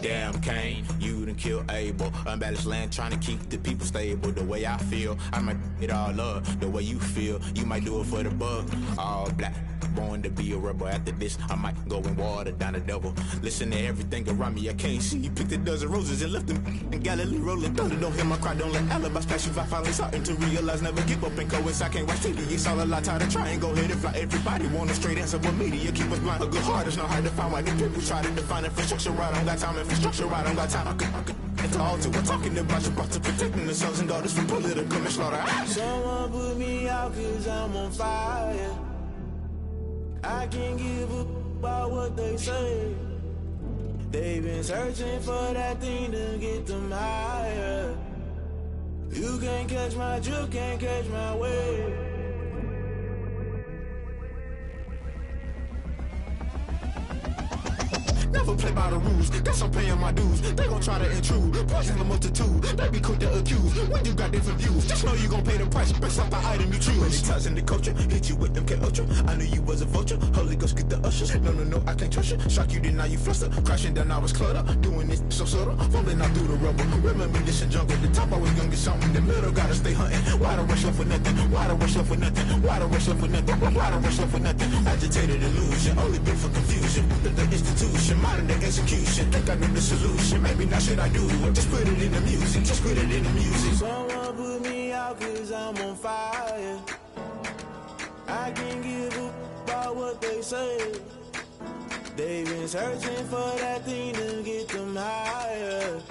Damn Kane, you done killed Abel. Unbalanced land trying to keep the people stable. The way I feel, I might it all up. The way you feel, you might do it for the buck. All black, born to be a rebel. After this, I might go and water down the devil. Listen to everything around me, I can't see. Picked a dozen roses and left them in Galilee rolling thunder. Don't hear my cry, don't let alibis pass you. I finally starting to realize, never give up and coincide. Can't watch TV, it's all a lot. Tired of trying, go ahead and fly. Everybody want a straight answer, but media keep us blind. A good heart is not hard to find. Why the people try to define infrastructure right? I don't got time, infrastructure right, I don't got time. I could it's all to. We're talking about you, brought to protecting the sons and daughters from political manslaughter. Someone put me out cause I'm on fire. I can't give up about what they say. They've been searching for that thing to get them higher. You can't catch my drift, can't catch my wave. Never play by the rules, guess I'm paying my dues. They gon' try to intrude, poison the multitude. They be quick to accuse when you got different views. Just know you gon' pay the price based off the item you choose. Many times in the culture, hit you with them K-Ultra. I knew you was a vulture, Holy Ghost get the ushers. No, I can't trust you. Shock you, then now you fluster. Crashing down, I was cluttered. Doing this so subtle, falling out through the rubble. Remember this in jungle, the top I was young and something. The middle gotta stay hunting. Why the rush left for nothing? Why the rush left for nothing? Why the rush left for nothing? Why the rush left for nothing? Agitated illusion, only been for confusion. The institution, modern day execution. Think I knew the solution. Maybe now should I do it? Just put it in the music. Just put it in the music. Someone put me out cause I'm on fire. I can't give up about what they say. They've been searching for that thing to get them higher.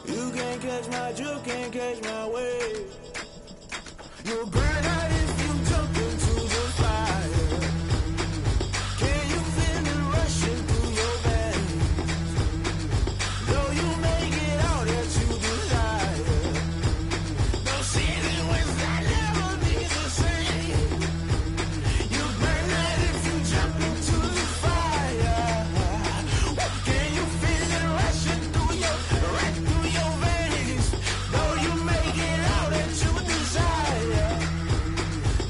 You can't catch my drift, can't catch my wave. You'll burn out if you jump into the fire. Can you feel it rushing through your veins? Though you may get out that you desire. No ceiling winds that never be the same. You burn out if you jump into the fire. Can you feel it rushing through your veins? Though you may get out that you desire.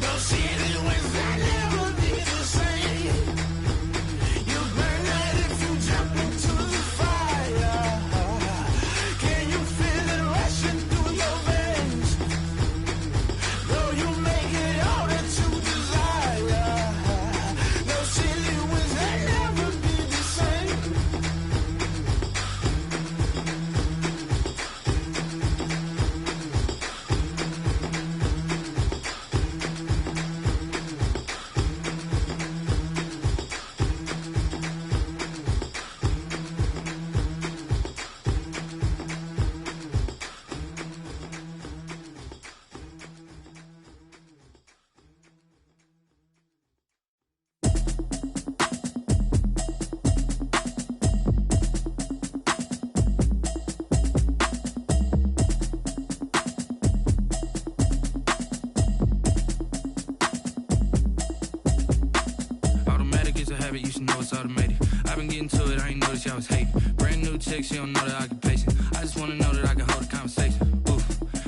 No ceiling winds that never be the same. You burn out if you jump into the fire. Can you feel it rushing through your veins? Though you make it all that you desire. No ceiling winds that never be the same. Automatic is a habit, you should know it's automated. I've been getting to it, I ain't noticed y'all was hating. Brand new chick, she don't know the occupation. I just wanna know that I can hold a conversation. Oof,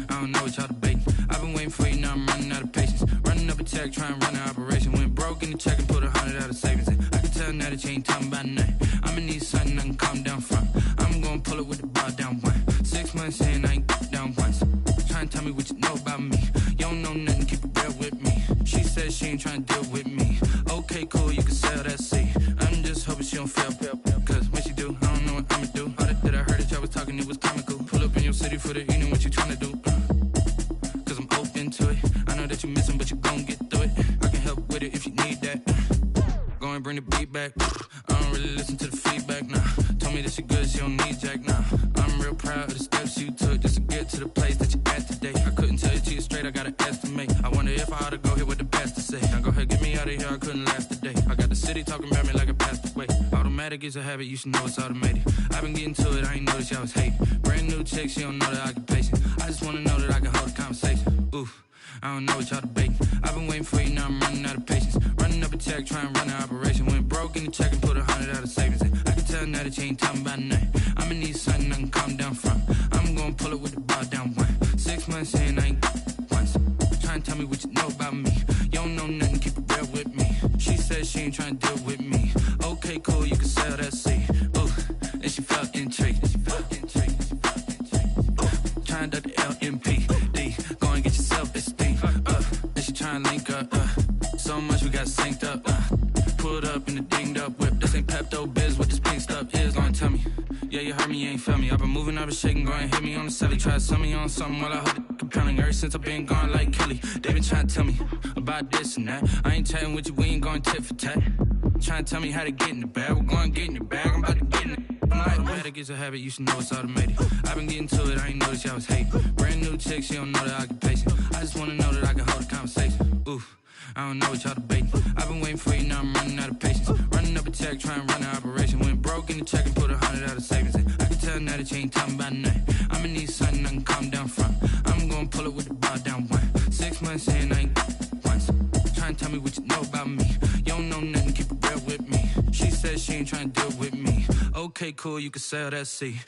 I don't know what y'all debating. I've been waiting for you, now I'm running out of patience. Running up a check, trying to run an operation. Went broke in the check and put 100 out of savings in. I can tell now that you ain't talking about nothing. I'ma need something I can calm down from. I'm gonna pull it with the bar down one. 6 months in, I ain't down once. Trying to tell me what you know about me. You don't know nothing, keep it real with me. She said she ain't trying to deal with me. Okay, cool, you can sell that seat. I'm just hoping she don't fail. Cause when she do, I don't know what I'ma do. All that I heard that y'all was talking, it was comical. Pull up in your city for the evening, what you tryna do? Cause I'm open to it. I know that you missing, but you gon' get through it. I can help with it if you need that. Go and bring the beat back. I don't really listen to the feedback, nah. Told me that she good, she don't need jack, nah. I'm real proud of the steps you took just to get to the place that you at today. I couldn't tell you to you straight, I gotta estimate. I wonder if I ought to go here with the best to say. Now go ahead, get me out of here, I couldn't last a day. I got the city talking about me like I passed away. Automatic is a habit, you should know it's automated. I've been getting to it, I ain't noticed y'all was hating. Brand new chick, she don't know the occupation. I just wanna know that I can hold a conversation. Oof, I don't know what y'all debating. I've been waiting for you, now I'm running out of patience. Running the check and put 100 out of savings in. I can tell now that you ain't talking about nothing. I'ma need something I can calm down from. I'm gonna pull it with the bar down one. 6 months in, I ain't once. Trying to tell me what you know about me. You don't know nothing, keep it real with me. She said she ain't trying to deal with me. Okay, cool, you can sell that seed. Ooh, and she felt intrigued. Trying to duck the LMP. Go and get your self-esteem. And she trying to link up. So much we got synced up. Pulled up in the dinged up whip. This ain't Pepto-Biz, what this pink stuff is. Long tell me. Yeah, you heard me, you ain't felt me. I've been moving, I've been shaking, go and hit me on the celly. Try to sell me on something while I hold it compelling. Ever since I've been gone like Kelly, they been trying to tell me about this and that. I ain't chatting with you, we ain't going tit for tat. Trying to tell me how to get in the bag. We're going to get in the bag, I'm about to get in it. Automatic is a habit, you should know it's automated. I've been getting to it, I ain't noticed y'all was hating. Brand new chick, she don't know the occupation. I just wanna know that I can hold a conversation. Oof, I don't know what y'all debating. I've been waiting for you, now I'm running out of patience. Running up a check, trying to run an operation. Went broke in the check and put 100 out of savings in. I can tell now that you ain't talking about nothing. I'ma need something I can calm down from. I'm gonna pull it with the bar down one. 6 months in, I ain't once. Trying to tell me what you know about me. You don't know nothing, keep it real with me. She said she ain't trying to deal with me. Okay, cool, you can sell that seed.